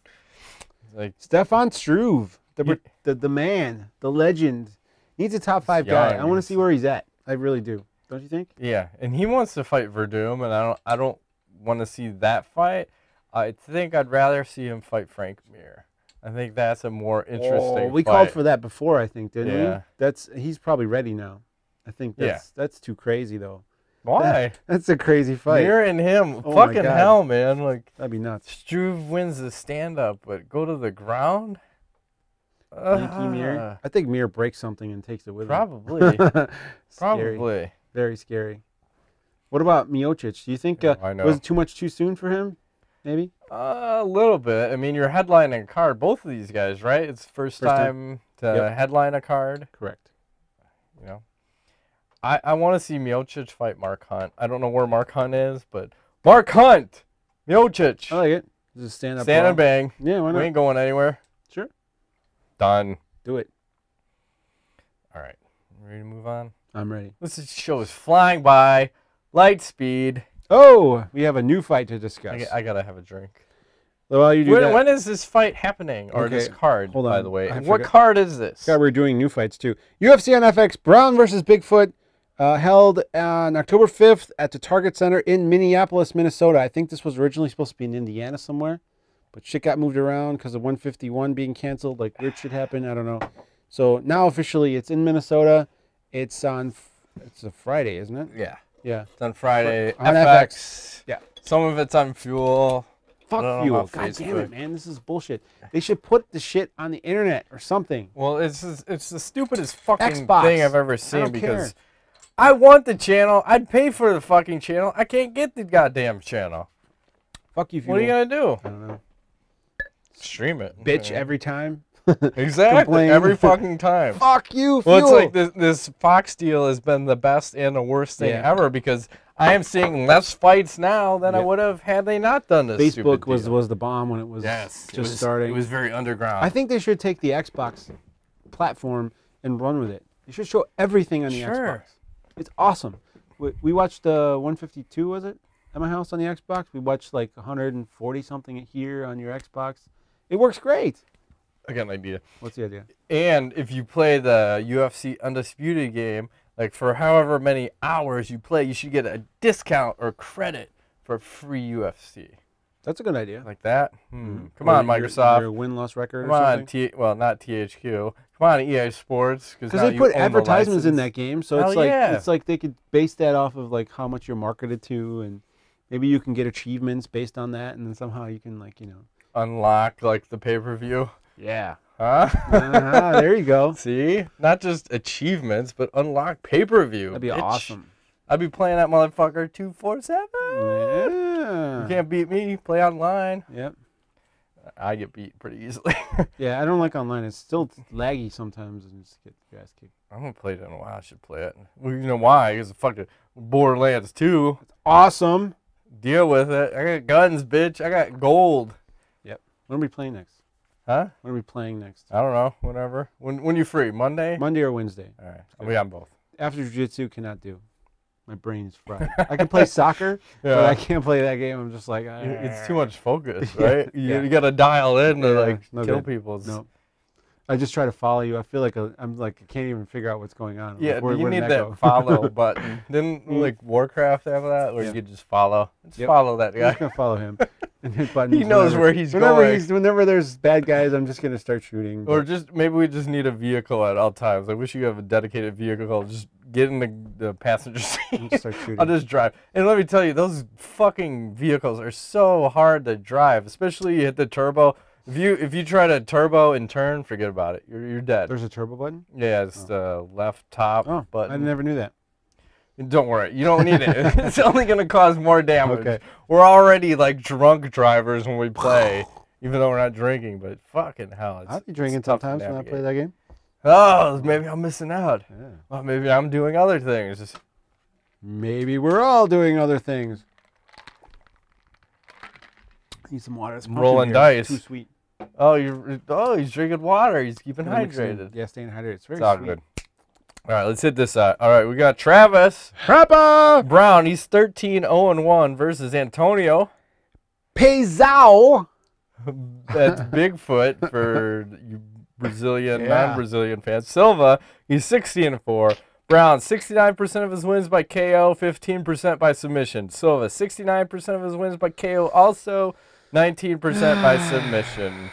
like Stefan Struve, You- the man, the legend. He's a top 5 He's guy. young. I want to see where he's at. I really do. Don't you think? yeah, and he wants to fight Verdum, and I don't want to see that fight. I think I'd rather see him fight Frank Mir. I think that's a more interesting we fight. called for that before, I think, didn't Yeah. we? He's probably ready now. I think that's too crazy though. Why? That's a crazy fight. Mir and him. Oh my Fucking God. hell, man. Like, That'd be nuts. Struve wins the stand-up, but go to the ground? Yankee Mir. I think Mir breaks something and takes it with Probably. him. Scary. Probably. Very scary. What about Miocic? Do you think I know. was it too much too soon for him? Maybe. A little bit. I mean, you're headlining a card. Both of these guys, right? It's first time to headline a card. Correct. You know, I want to see Miocic fight Mark Hunt. I don't know where Mark Hunt is, but Mark Hunt, Miocic. I like it. Just stand up. Stand and bang. Yeah, why not? We ain't going anywhere. Sure. Done. Do it. All right. Ready to move on? I'm ready. This show is flying by, light speed. Oh, we have a new fight to discuss. I gotta have a drink. While you do that, when is this fight happening? Or this card, hold on. by the way? I What forgot. card is this? God, we're doing new fights too. UFC on FX, Browne versus Bigfoot, held on October 5th at the Target Center in Minneapolis, Minnesota. I think this was originally supposed to be in Indiana somewhere, but shit got moved around because of 151 being canceled. Like weird shit happened. I don't know. So now officially it's in Minnesota. It's a Friday, isn't it? Yeah. Yeah. It's on Friday. On FX. Yeah. Some of it's on Fuel. Fuck you. God damn it, man. This is bullshit. They should put the shit on the internet or something. Well, it's the stupidest fucking Xbox. thing I've ever seen don't because care. I want the channel. I'd pay for the fucking channel. I can't get the goddamn channel. Fuck you. What are you gonna do? I don't know. Stream it. Bitch every time. Exactly. Complain. Every fucking time. Fuck you. Well, it's Fuel. like this Fox deal has been the best and the worst thing Yeah. ever because I am seeing less fights now than I Yep. would have had they not done this. Facebook stupid deal. was the bomb when it was starting. It was very underground. I think they should take the Xbox platform and run with it. They should show everything on the Xbox. It's awesome. We watched 152, was it, at my house on the Xbox? We watched like 140 something here on your Xbox. It works great. I got an idea. What's the idea? And if you play the UFC Undisputed game, like for however many hours you play, you should get a discount or credit for free UFC. That's a good idea. Like that? Come on, Microsoft. Your win-loss record Come or on, something? well, not THQ. Come on, EA Sports. Because they put advertisements in that game, so Hell it's like yeah. it's like they could base that off of like how much you're marketed to, and maybe you can get achievements based on that, and then somehow you can unlock like the pay-per-view. Yeah. Huh? There you go. See? Not just achievements, but unlock pay-per-view. That'd be awesome. I'd be playing that motherfucker 247. Yeah. You can't beat me. Play online. Yep. I get beat pretty easily. Yeah, I don't like online. It's still laggy sometimes and just get your ass kicked. I haven't played it in a while. I should play it. Well, you know why? Because fucking Borderlands 2. It's awesome. Deal with it. I got guns, bitch. I got gold. Yep. When are we playing next? Huh? When are we playing next? I don't know. Whatever. When you free? Monday? Monday or Wednesday. All right. I'll be on both. After jiu-jitsu, cannot do. My brain's fried. I can play soccer, Yeah. but I can't play that game. I'm just like, It's too much focus, right? Yeah. You got to dial in to like no kill good. people. No. I just try to follow you. I feel like I'm like I can't even figure out what's going on. Yeah, Like, where you did need that that go? follow button. Didn't like Warcraft have that, where Yeah. you could just follow? Just Yep. follow that I'm guy. just gonna follow him and hit buttons. He knows where he's going. Whenever there's bad guys, I'm just gonna start shooting. Or just maybe we just need a vehicle at all times. I wish you have a dedicated vehicle. Just get in the passenger seat. Just start shooting. I'll just drive. And let me tell you, those fucking vehicles are so hard to drive, especially you hit the turbo. If you try to turbo and turn, forget about it. You're dead. There's a turbo button. Yeah, it's the left top button. I never knew that. Don't worry, you don't need it. It's only gonna cause more damage. Okay. We're already like drunk drivers when we play, even though we're not drinking. But fucking hell, I'll be drinking it's tough to sometimes when I play that game. Oh, maybe I'm missing out. Yeah. Well, maybe I'm doing other things. Maybe we're all doing other things. Need some water. This pumpkin Rolling here dice. is too sweet. He's drinking water. He's keeping hydrated. Yeah, staying hydrated. It's very It's all sweet. good. All right, let's hit this out. All right, we got Travis Trappa Browne. He's 13-0-1 versus Antonio. Pezao. That's Bigfoot for you Brazilian, Yeah. non-Brazilian fans. Silva, he's 60-4. Browne, 69% of his wins by KO, 15% by submission. Silva, 69% of his wins by KO, also 19% by submission.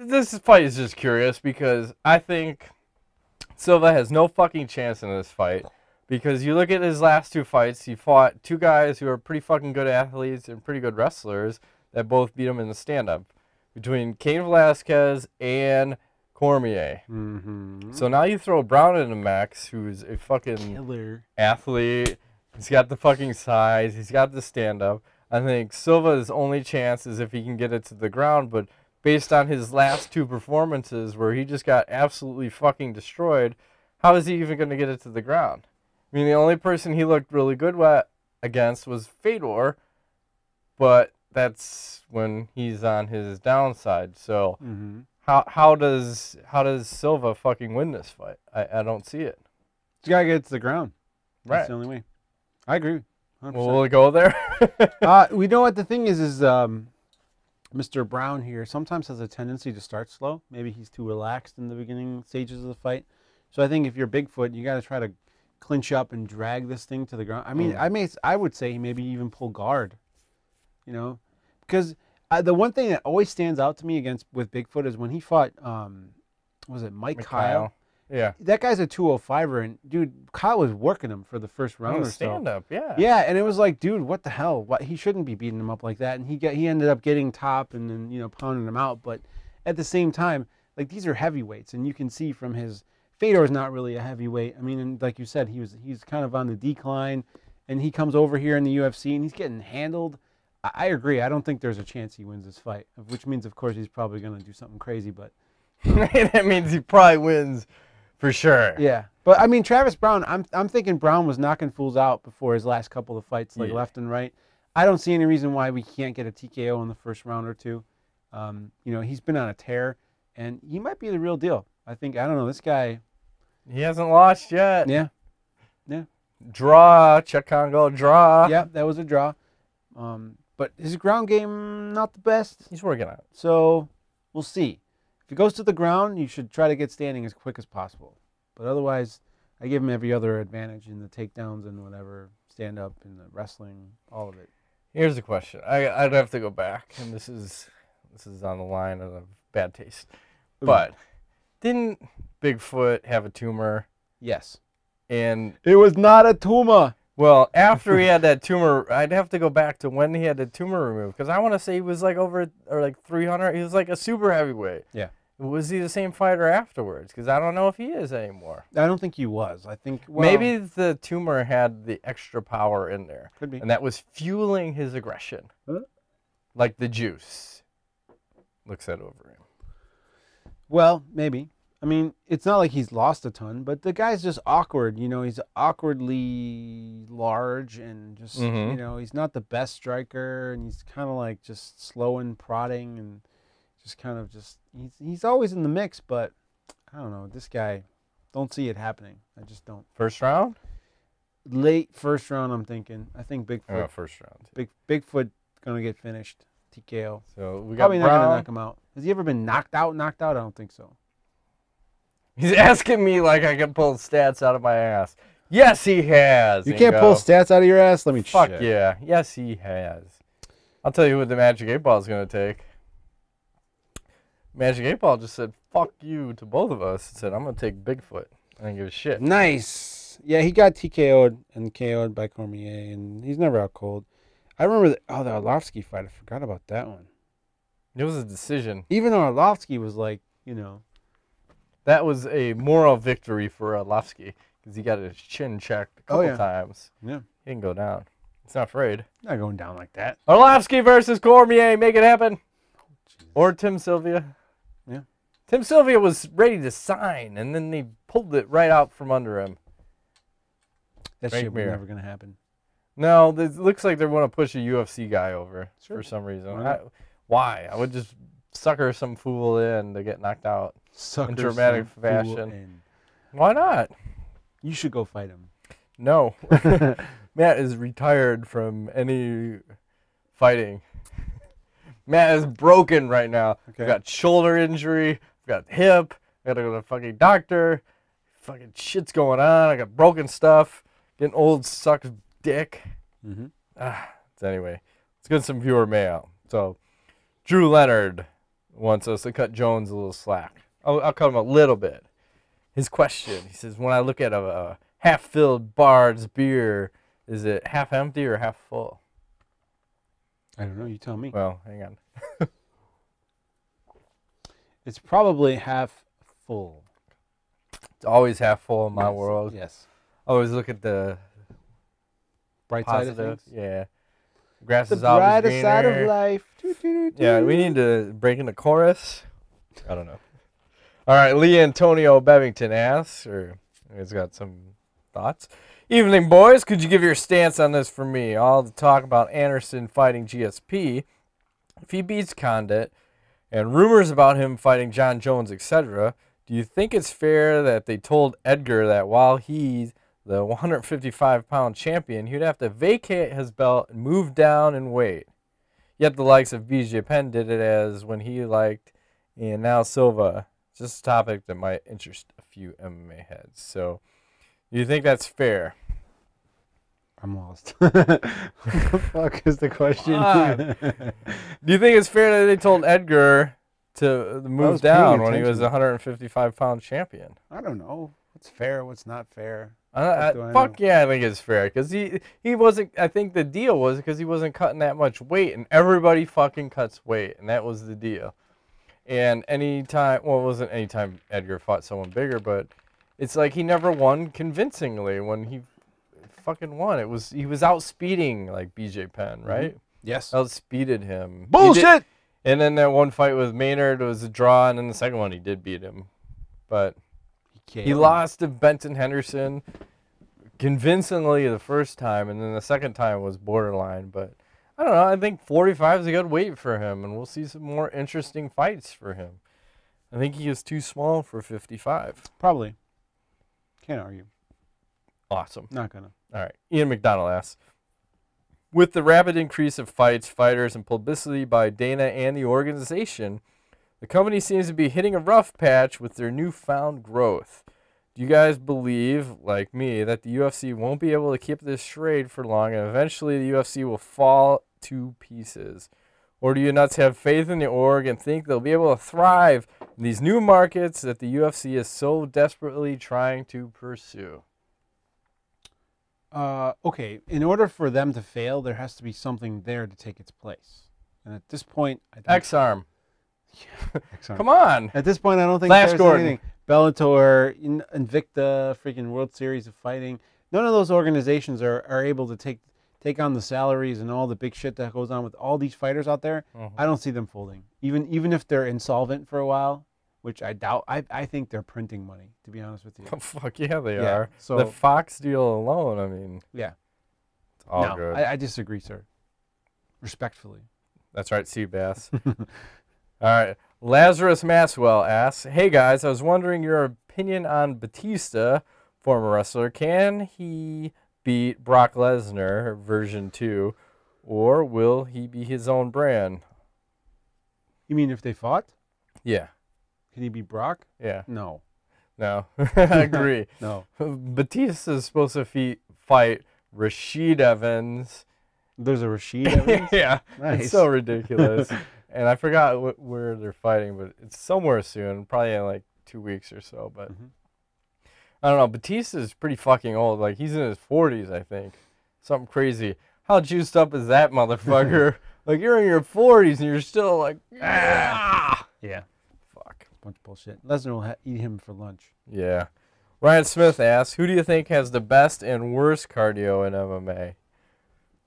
This fight is just curious because I think Silva has no fucking chance in this fight. Because you look at his last two fights, he fought two guys who are pretty fucking good athletes and pretty good wrestlers that both beat him in the stand-up. Between Cain Velasquez and Cormier. Mm-hmm. So now you throw Browne in the max, who's a fucking Killer athlete. He's got the fucking size. He's got the stand-up. I think Silva's only chance is if he can get it to the ground, but based on his last 2 performances where he just got absolutely fucking destroyed, how is he even going to get it to the ground? I mean, the only person he looked really good against was Fedor, but that's when he's on his downside. So how does Silva fucking win this fight? I don't see it. You gotta get it to the ground. That's Right. the only way. I agree. 100%. Well, will it go there? We know what the thing is Mr. Browne here sometimes has a tendency to start slow. Maybe he's too relaxed in the beginning stages of the fight. So I think if you're Bigfoot, you got to try to clinch up and drag this thing to the ground. I mean, I would say maybe even pull guard, you know, because the one thing that always stands out to me with Bigfoot is when he fought, was it Mike Kyle? Yeah. That guy's a 205er, and dude, Kyle was working him for the first round or so. Stand up, yeah. Yeah, and it was like, dude, what the hell? What, he shouldn't be beating him up like that. And he ended up getting top and then, you know, pounding him out. But at the same time, like, these are heavyweights, and you can see from his Fedor is not really a heavyweight. I mean, and like you said, he's kind of on the decline, and he comes over here in the UFC and he's getting handled. I agree. I don't think there's a chance he wins this fight, which means, of course, he's probably going to do something crazy. But that means he probably wins. For sure. Yeah. But, I mean, Travis Browne, I'm thinking Browne was knocking fools out before his last couple of fights, like left and right. I don't see any reason why we can't get a TKO in the first round or two. You know, he's been on a tear, and he might be the real deal. I don't know, this guy. He hasn't lost yet. Yeah. Yeah. Draw, Czech Congo, draw. Yeah, that was a draw. But his ground game, not the best. He's working on it. So, we'll see. If he goes to the ground, you should try to get standing as quick as possible. But otherwise, I give him every other advantage in the takedowns and whatever, stand up and the wrestling, all of it. Here's the question. I'd have to go back, and this is on the line of bad taste. Ooh. But didn't Bigfoot have a tumor? Yes. And it was not a tumor. Well, after he had that tumor, I'd have to go back to when he had the tumor removed, because I want to say he was like like 300. He was like a super heavyweight. Yeah. Was he the same fighter afterwards? Because I don't know if he is anymore. I don't think he was. I think, well, maybe the tumor had the extra power in there. Could be. And that was fueling his aggression. Huh? Like the juice. Looks that over him. Well, maybe. I mean, it's not like he's lost a ton, but the guy's just awkward. You know, he's awkwardly large and just, you know, he's not the best striker, and he's kind of like just slow and prodding and just kind of just, he's always in the mix, but I don't know. This guy, don't see it happening. I just don't. First round? Late first round, I'm thinking. I think Bigfoot. Oh, first round. Bigfoot going to get finished. TKO. So we got probably not Browne. going to knock him out. Has he ever been knocked out? I don't think so. He's asking me like I can pull stats out of my ass. Yes, he has. You can't pull stats out of your ass? Let me Fuck check. yeah. Yes, he has. I'll tell you what the Magic 8 Ball is going to take. Magic 8 Ball just said, fuck you to both of us. He said, I'm going to take Bigfoot. I don't give a shit. Nice. Yeah, he got TKO'd and KO'd by Cormier, and he's never out cold. I remember, the Arlovsky fight. I forgot about that one. It was a decision. Even though Arlovsky was like, you know. That was a moral victory for Arlovsky because he got his chin checked a couple times. Yeah. He didn't go down. He's not afraid. Not going down like that. Arlovsky versus Cormier. Make it happen. Or Tim Sylvia. Yeah. Tim Sylvia was ready to sign, and then they pulled it right out from under him. That shit was never going to happen. No, it looks like they want to push a UFC guy over for some reason. Why? I would just sucker some fool in to get knocked out in dramatic fashion. Why not? You should go fight him. No. Matt is retired from any fighting. Matt is broken right now. Okay. I've got shoulder injury. I've got hip. I gotta go to the fucking doctor. Fucking shit's going on. I got broken stuff. Getting old sucks dick. So anyway, let's get some viewer mail. So, Drew Leonard wants us to cut Jones a little slack. I'll cut him a little bit. His question, he says, when I look at a half-filled Bard's beer, is it half empty or half full? I don't know. You tell me. Well, hang on. It's probably half full. It's always half full in my Yes, world. Yes. Always look at the Bright positive. side of things. Yeah. Grass The is always brighter greener. side of life. Yeah, we need to break into chorus. I don't know. All right, Lee Antonio Bevington asks, or he's got some thoughts. Evening, boys. Could you give your stance on this for me? All the talk about Anderson fighting GSP. If he beats Condit, and rumors about him fighting John Jones, etc., do you think it's fair that they told Edgar that while he's the 155-pound champion, he'd have to vacate his belt and move down in weight? Yet the likes of BJ Penn did it as when he liked, and now Silva. It's just a topic that might interest a few MMA heads. So, do you think that's fair? I'm lost. What the fuck is the question? Do you think it's fair that they told Edgar to move down when he was a 155-pound champion? I don't know. What's fair? What's not fair? Fuck yeah, I think it's fair because he wasn't. I think the deal was because he wasn't cutting that much weight, and everybody fucking cuts weight, and that was the deal. And anytime, well, it wasn't anytime Edgar fought someone bigger, but it's like he never won convincingly when he fucking won. He was outspeeding like BJ Penn, right? Yes. Outspeeded him. Bullshit. And then that one fight with Maynard was a draw, and then the second one he did beat him, but he lost to Benson Henderson convincingly the first time, and then the second time was borderline. But I don't know. I think 45 is a good weight for him, and we'll see some more interesting fights for him. I think he is too small for 55. Probably. Can't argue. Awesome. Not gonna. All right. Ian McDonald asks, with the rapid increase of fights, fighters, and publicity by Dana and the organization, the company seems to be hitting a rough patch with their newfound growth. Do you guys believe, like me, that the UFC won't be able to keep this charade for long and eventually the UFC will fall to pieces? Or do you nuts have faith in the org and think they'll be able to thrive in these new markets that the UFC is so desperately trying to pursue? Okay, in order for them to fail, there has to be something there to take its place. And at this point, I don't... X-Arm. X-Arm. Come on. At this point, I don't think Flash there's Gordon. anything. Bellator, Invicta, freaking World Series of Fighting. None of those organizations are able to take on the salaries and all the big shit that goes on with all these fighters out there. I don't see them folding. Even if they're insolvent for a while, which I doubt. I think they're printing money, to be honest with you. Oh, fuck yeah, they are. So the Fox deal alone, I mean. Yeah. It's all good. I disagree, sir. Respectfully. That's right, Seabass. All right. Lazarus Maxwell asks, hey guys, I was wondering your opinion on Batista, former wrestler. Can he beat Brock Lesnar version 2, or will he be his own brand? You mean if they fought? Yeah. Can he beat Brock? Yeah. No. No. I agree. No. Batista is supposed to fight Rashid Evans. There's a Rashid Evans? Yeah. Nice. It's so ridiculous. And I forgot where they're fighting, but it's somewhere soon, probably in like 2 weeks or so. But I don't know. Batista is pretty fucking old. Like, he's in his 40s, I think. Something crazy. How juiced up is that motherfucker? Like, you're in your 40s and you're still like, ah! Yeah. Fuck. Bunch of bullshit. Lesnar will eat him for lunch. Yeah. Ryan Smith asks, who do you think has the best and worst cardio in MMA?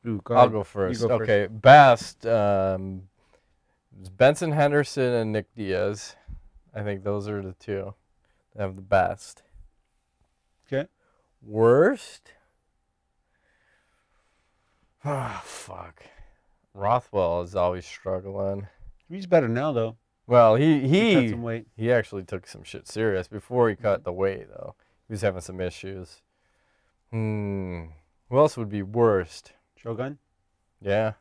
Ooh, I'll go first. Okay. Best. Benson Henderson and Nick Diaz. I think those are the two that have the best. Okay. Worst? Oh, fuck. Rothwell is always struggling. He's better now, though. Well, He cut some weight. he actually took some shit serious before he cut the weight, though. He was having some issues. Who else would be worst? Shogun? Yeah.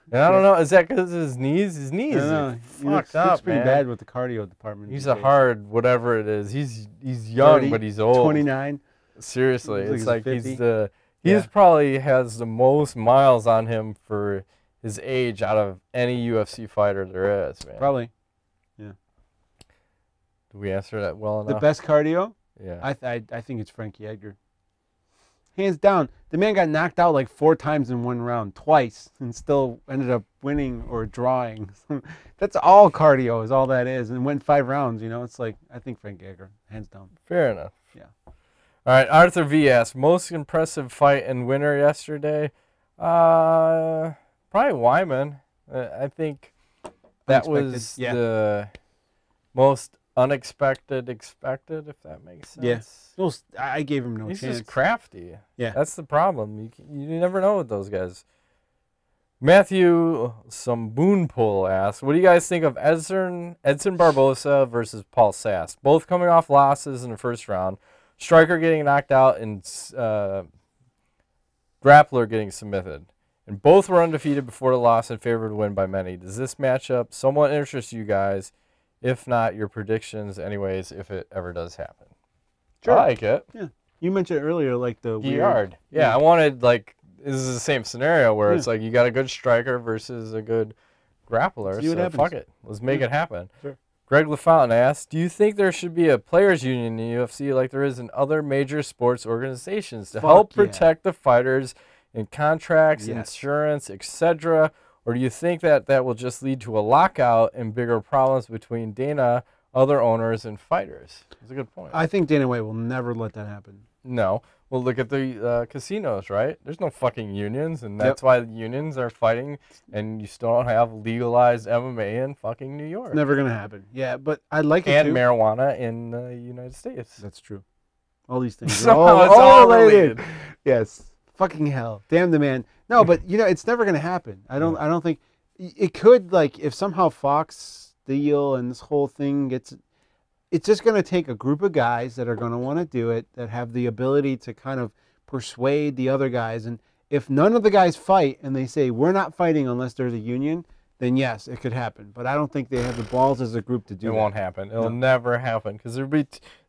And I don't know, is that because of his knees? His knees are fucked up, looks pretty man. bad with the cardio department. He's these a days. hard whatever it is. He's young, 30, but he's old. 29. Seriously, Looks it's like like he's he's 50. the probably has the most miles on him for his age out of any UFC fighter there is, man. Probably. Yeah. Did we answer that well enough? The best cardio? Yeah. I think it's Frankie Edgar. hands down. The man got knocked out like 4 times in one round, twice, and still ended up winning or drawing. That's all cardio is all that is, and went 5 rounds. You know, it's like I think Frank Edgar, hands down. Fair enough. Yeah. All right, Arthur V asks, most impressive fight and winner yesterday? Probably Wiman. I think that was the most unexpected expected, if that makes sense. Yeah. Well, I gave him no chance. He's just crafty. Yeah. That's the problem. You never know with those guys. Matthew Samboonpol asks, what do you guys think of Edson Barbosa versus Paul Sass? Both coming off losses in the first round. Striker getting knocked out and grappler getting submitted. And both were undefeated before the loss and favored to win by many. Does this matchup somewhat interest you guys? If not, your predictions anyways, if it ever does happen. Sure. I like it. Yeah. You mentioned earlier like the weird. Yeah, I wanted like this is the same scenario where it's like you got a good striker versus a good grappler. So fuck it. Let's make it happen. Sure. Greg LaFountain asks, do you think there should be a players union in the UFC like there is in other major sports organizations to help protect the fighters in contracts, insurance, etc.? Or do you think that will just lead to a lockout and bigger problems between Dana, other owners, and fighters? That's a good point. I think Dana White will never let that happen. No. Well, look at the casinos, right? There's no fucking unions, and that's why the unions are fighting, and you still don't have legalized MMA in fucking New York. It's never going to happen. Yeah, but I'd like it and to. marijuana in the United States. That's true. All these things So are it's all related. Yes. Fucking hell. Damn the man. No, but, you know, it's never going to happen. I don't think. It could, like, if somehow Fox deal and this whole thing gets... It's just going to take a group of guys that are going to want to do it, that have the ability to kind of persuade the other guys. And if none of the guys fight and they say, we're not fighting unless there's a union, then yes, it could happen. But I don't think they have the balls as a group to do that. It won't happen. It'll never happen because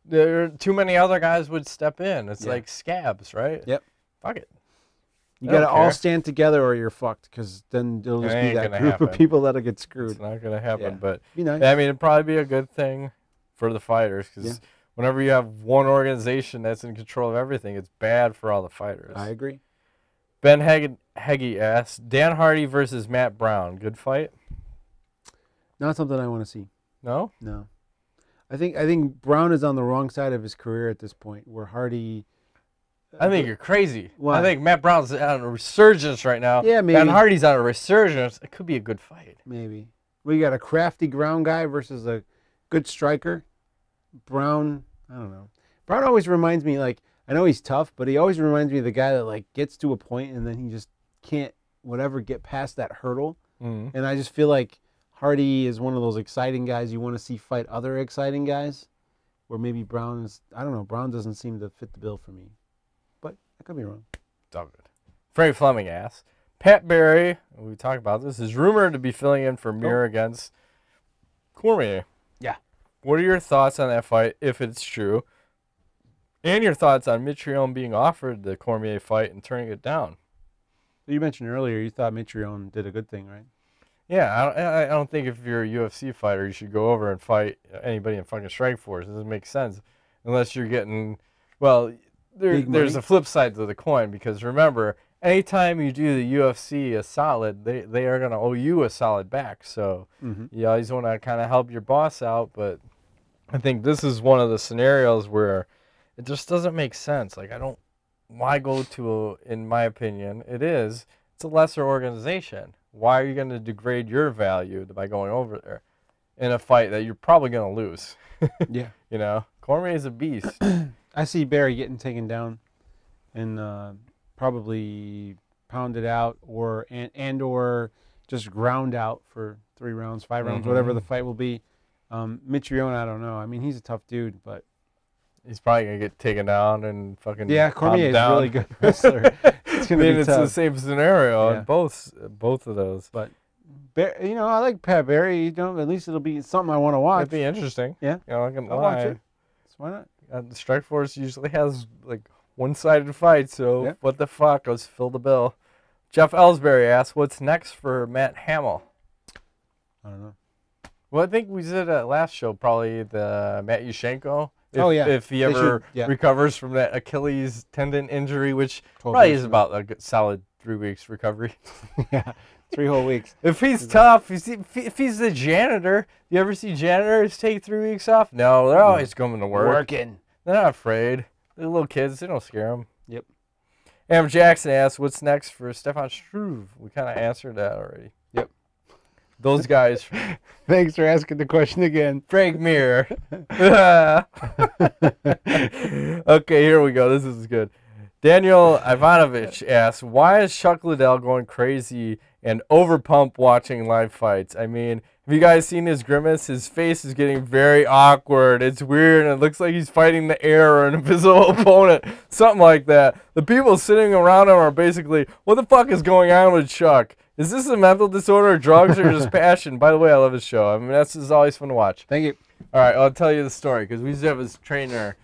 there are too many other guys would step in. It's like scabs, right? Yep. Fuck it. You got to all stand together or you're fucked, because then it'll just be that group of people that'll get screwed. It's not going to happen. But be nice. I mean, it'd probably be a good thing for the fighters, because whenever you have one organization that's in control of everything, it's bad for all the fighters. I agree. Ben Heggie asks, Dan Hardy versus Matt Browne, good fight? Not something I want to see. No? No. I think Browne is on the wrong side of his career at this point, where Hardy... I think you're crazy. Why? I think Matt Browne's on a resurgence right now. Yeah, maybe. And Hardy's on a resurgence. It could be a good fight. Maybe. We got a crafty ground guy versus a good striker. Browne, I don't know. Browne always reminds me, like, I know he's tough, but he always reminds me of the guy that, like, gets to a point and then he just can't, get past that hurdle. Mm-hmm. And I just feel like Hardy is one of those exciting guys you want to see fight other exciting guys, where maybe Browne is, I don't know, Browne doesn't seem to fit the bill for me. But I could be wrong. It's all good. Frank Fleming asks, Pat Barry, we talked about this, is rumored to be filling in for Amir against Cormier. Yeah. What are your thoughts on that fight, if it's true? And your thoughts on Mitrione being offered the Cormier fight and turning it down? You mentioned earlier you thought Mitrione did a good thing, right? Yeah, I don't think if you're a UFC fighter, you should go over and fight anybody in fucking Strikeforce. It doesn't make sense unless you're getting, well... There's a flip side to the coin, because remember, anytime you do the UFC a solid, they are going to owe you a solid back. So you always want to kind of help your boss out. But I think this is one of the scenarios where it just doesn't make sense. Like, why go to, in my opinion, it's a lesser organization. Why are you going to degrade your value by going over there in a fight that you're probably going to lose? Yeah. You know, Cormier is a beast. I see Barry getting taken down and probably pounded out or just ground out for 3 rounds, 5 rounds, whatever the fight will be. Mitrione, I don't know. I mean, he's a tough dude, but he's probably gonna get taken down and fucking Cormier is a really good wrestler. It's gonna be it's tough. the same scenario in both of those. But I like Pat Barry. At least it'll be something I want to watch. It'd be interesting. Yeah, I can watch it. So why not? The Strikeforce usually has like one-sided fights, so what the fuck? Let's fill the bill. Jeff Ellsbury asks, what's next for Matt Hamill? I don't know. Well, I think we said at last show probably the Matt Yushchenko if he ever recovers from that Achilles tendon injury, which probably is about a good, solid 3 weeks recovery. Yeah, 3 whole weeks. If he's tough, if he's the janitor, you ever see janitors take 3 weeks off? No, they're always coming to work. Working. They're not afraid. They're little kids. They don't scare them. Yep. Am Jackson asks, what's next for Stefan Struve? We kind of answered that already. Yep. Those guys. Thanks for asking the question again. Frank Mir. Okay, here we go. This is good. Daniel Ivanovich asks, why is Chuck Liddell going crazy and overpump watching live fights? I mean, have you guys seen his grimace? His face is getting very awkward. It's weird, and it looks like he's fighting the air or an invisible opponent. Something like that. The people sitting around him are basically, what the fuck is going on with Chuck? Is this a mental disorder, drugs, or just passion? By the way, I love his show. I mean, this is always fun to watch. Thank you. All right, I'll tell you the story, because we used to have his trainer.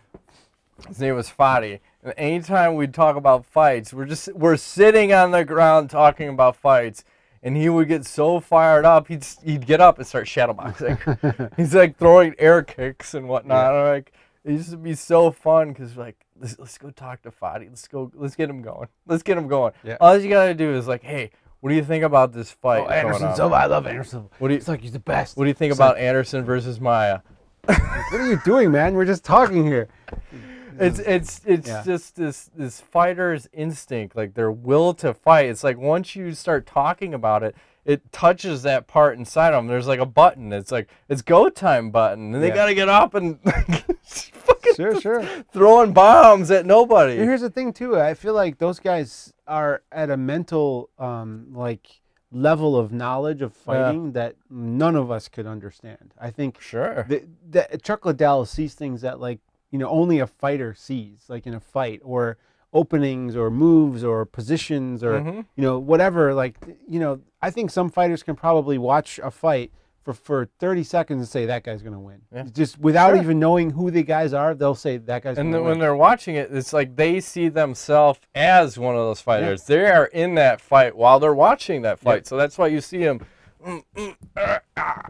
His name was Fadi. And anytime we'd talk about fights, we're sitting on the ground talking about fights. And he would get so fired up, he'd get up and start shadowboxing. He's like throwing air kicks and whatnot. Yeah. Like, it used to be so fun because like, let's go talk to Fadi. Let's get him going. Let's get him going. Yeah. All you gotta do is like, hey, what do you think about this fight? Oh, Anderson Silva, I love Anderson. It's like he's the best. What do you think about Anderson versus Maia? What are you doing, man? We're just talking here. It's just this fighter's instinct, like their will to fight. It's like once you start talking about it, it touches that part inside them. There's like a button. It's like it's go time button, and they gotta get up and fucking throwing bombs at nobody. And here's the thing too. I feel like those guys are at a mental like level of knowledge of fighting that none of us could understand. I think that Chuck Liddell sees things that like, you know, only a fighter sees, like in a fight, or openings or moves or positions or, you know, whatever. Like, you know, I think some fighters can probably watch a fight for 30 seconds and say that guy's going to win. Yeah. Just without even knowing who the guys are, they'll say that guy's going to win. And when they're watching it, it's like they see themselves as one of those fighters. Yeah. They are in that fight while they're watching that fight. Yeah. So that's why you see him.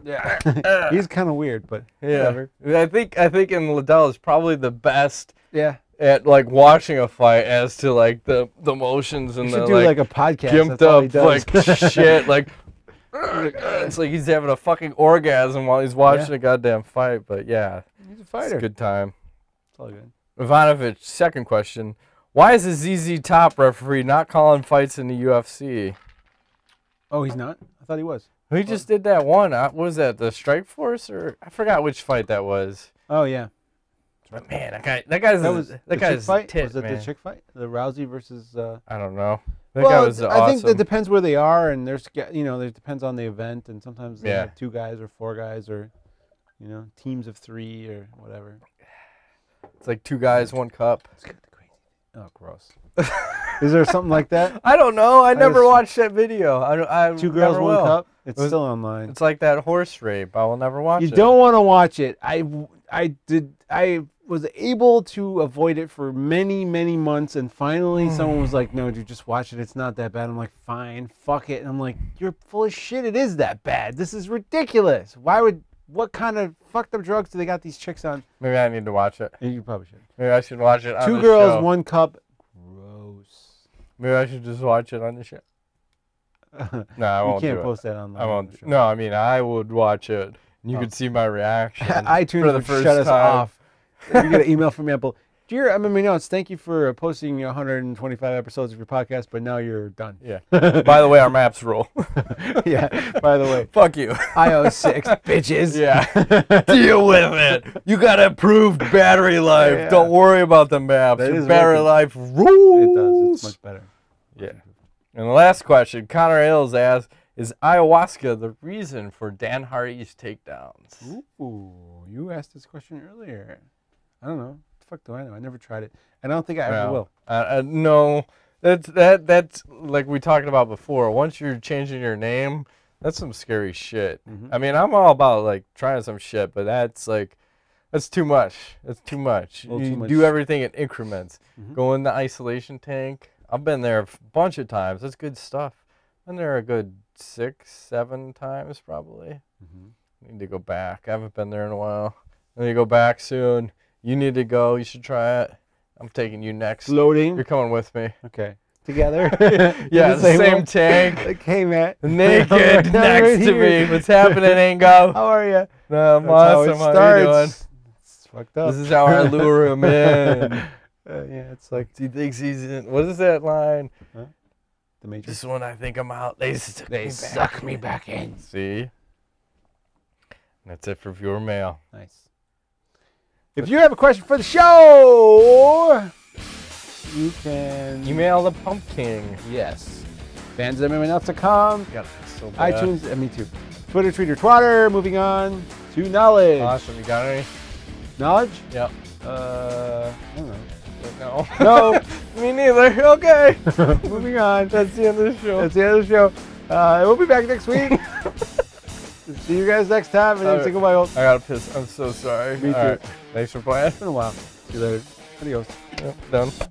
Yeah, he's kind of weird, but whatever. I think in Liddell is probably the best. Yeah. At like watching a fight as to like the motions and the like a podcast. Gimped up like shit. Like it's like he's having a fucking orgasm while he's watching a goddamn fight. But yeah, he's a fighter. It's a good time. It's all good. Ivanovich, second question: why is the ZZ Top referee not calling fights in the UFC? Oh, he's not? I thought he was. He just did that one. What was that? The Strike Force, or I forgot which fight that was. Oh yeah. But man, that guy's fight. Tit, was it man. the chick fight? The Rousey versus. I don't know. That guy was awesome. I think that depends where they are, and there's it depends on the event, and sometimes they have 2 guys or 4 guys, or teams of 3 or whatever. It's like 2 guys, 1 cup. It's kind of crazy. Oh, gross. Is there something like that? I don't know. I never watched that video. I 2 girls, 1 cup. It's still online. It's like that horse rape. I will never watch it. You don't want to watch it. I was able to avoid it for many, many months, and finally someone was like, no, dude, just watch it. It's not that bad. I'm like, fine, fuck it. And I'm like, you're full of shit. It is that bad. This is ridiculous. What kind of fucked up drugs do they got these chicks on? Maybe I need to watch it. You probably should. Maybe I should watch it on 2 girls, 1 cup. Gross. Maybe I should just watch it on the show. No, I won't do it. You can't post that online. I won't. No, I mean, I would watch it. And you could see my reaction. iTunes would shut us off. You get an email from Apple. Dear MMA Notes, thank you for posting 125 episodes of your podcast, but now you're done. Yeah. By the way, our maps rule. Yeah. By the way. Fuck you. iOS 6, bitches. Yeah. Deal with it. You got improved battery life. Yeah. Don't worry about the maps. Your battery life rules. It does. It's much better. Yeah. And the last question, Connor Ailes asks, is ayahuasca the reason for Dan Hardy's takedowns? Ooh, you asked this question earlier. I don't know. What the fuck do I know? I never tried it. And I don't think I ever will. No. That's like we talked about before. Once you're changing your name, that's some scary shit. I mean, I'm all about like trying some shit, but that's too much. That's too much. You do everything in increments. Go in the isolation tank. I've been there a bunch of times. That's good stuff. Been there a good 6, 7 times probably. Need to go back. I haven't been there in a while. Then you go back soon. You need to go. You should try it. I'm taking you next. Loading. You're coming with me. Okay. Together. Yeah, the same tank. Like, hey, Matt. Naked next to me. What's happening, Ango? How are you? No, I'm awesome. How are you doing? It's fucked up. This is how I lure him in. Yeah, it's like. He thinks he's in. What is that line? Huh? The Matrix. Just when I think I'm out, they suck me back in. See? That's it for viewer mail. Nice. If you have a question for the show, you can email the pumpkin. Yes. fans@mnelse.com. Got it so bad. iTunes, me too. Twitter, tweeter, twatter. Moving on to knowledge. Awesome. You got any? Knowledge? Yep. I don't know. No. No. Me neither. Okay. Moving on. That's the end of the show. That's the end of the show. We'll be back next week. See you guys next time. And then say goodbye. I gotta piss. I'm so sorry. Me too. All right. Thanks for playing. It's been a while. See you later. Adios. Yep, done.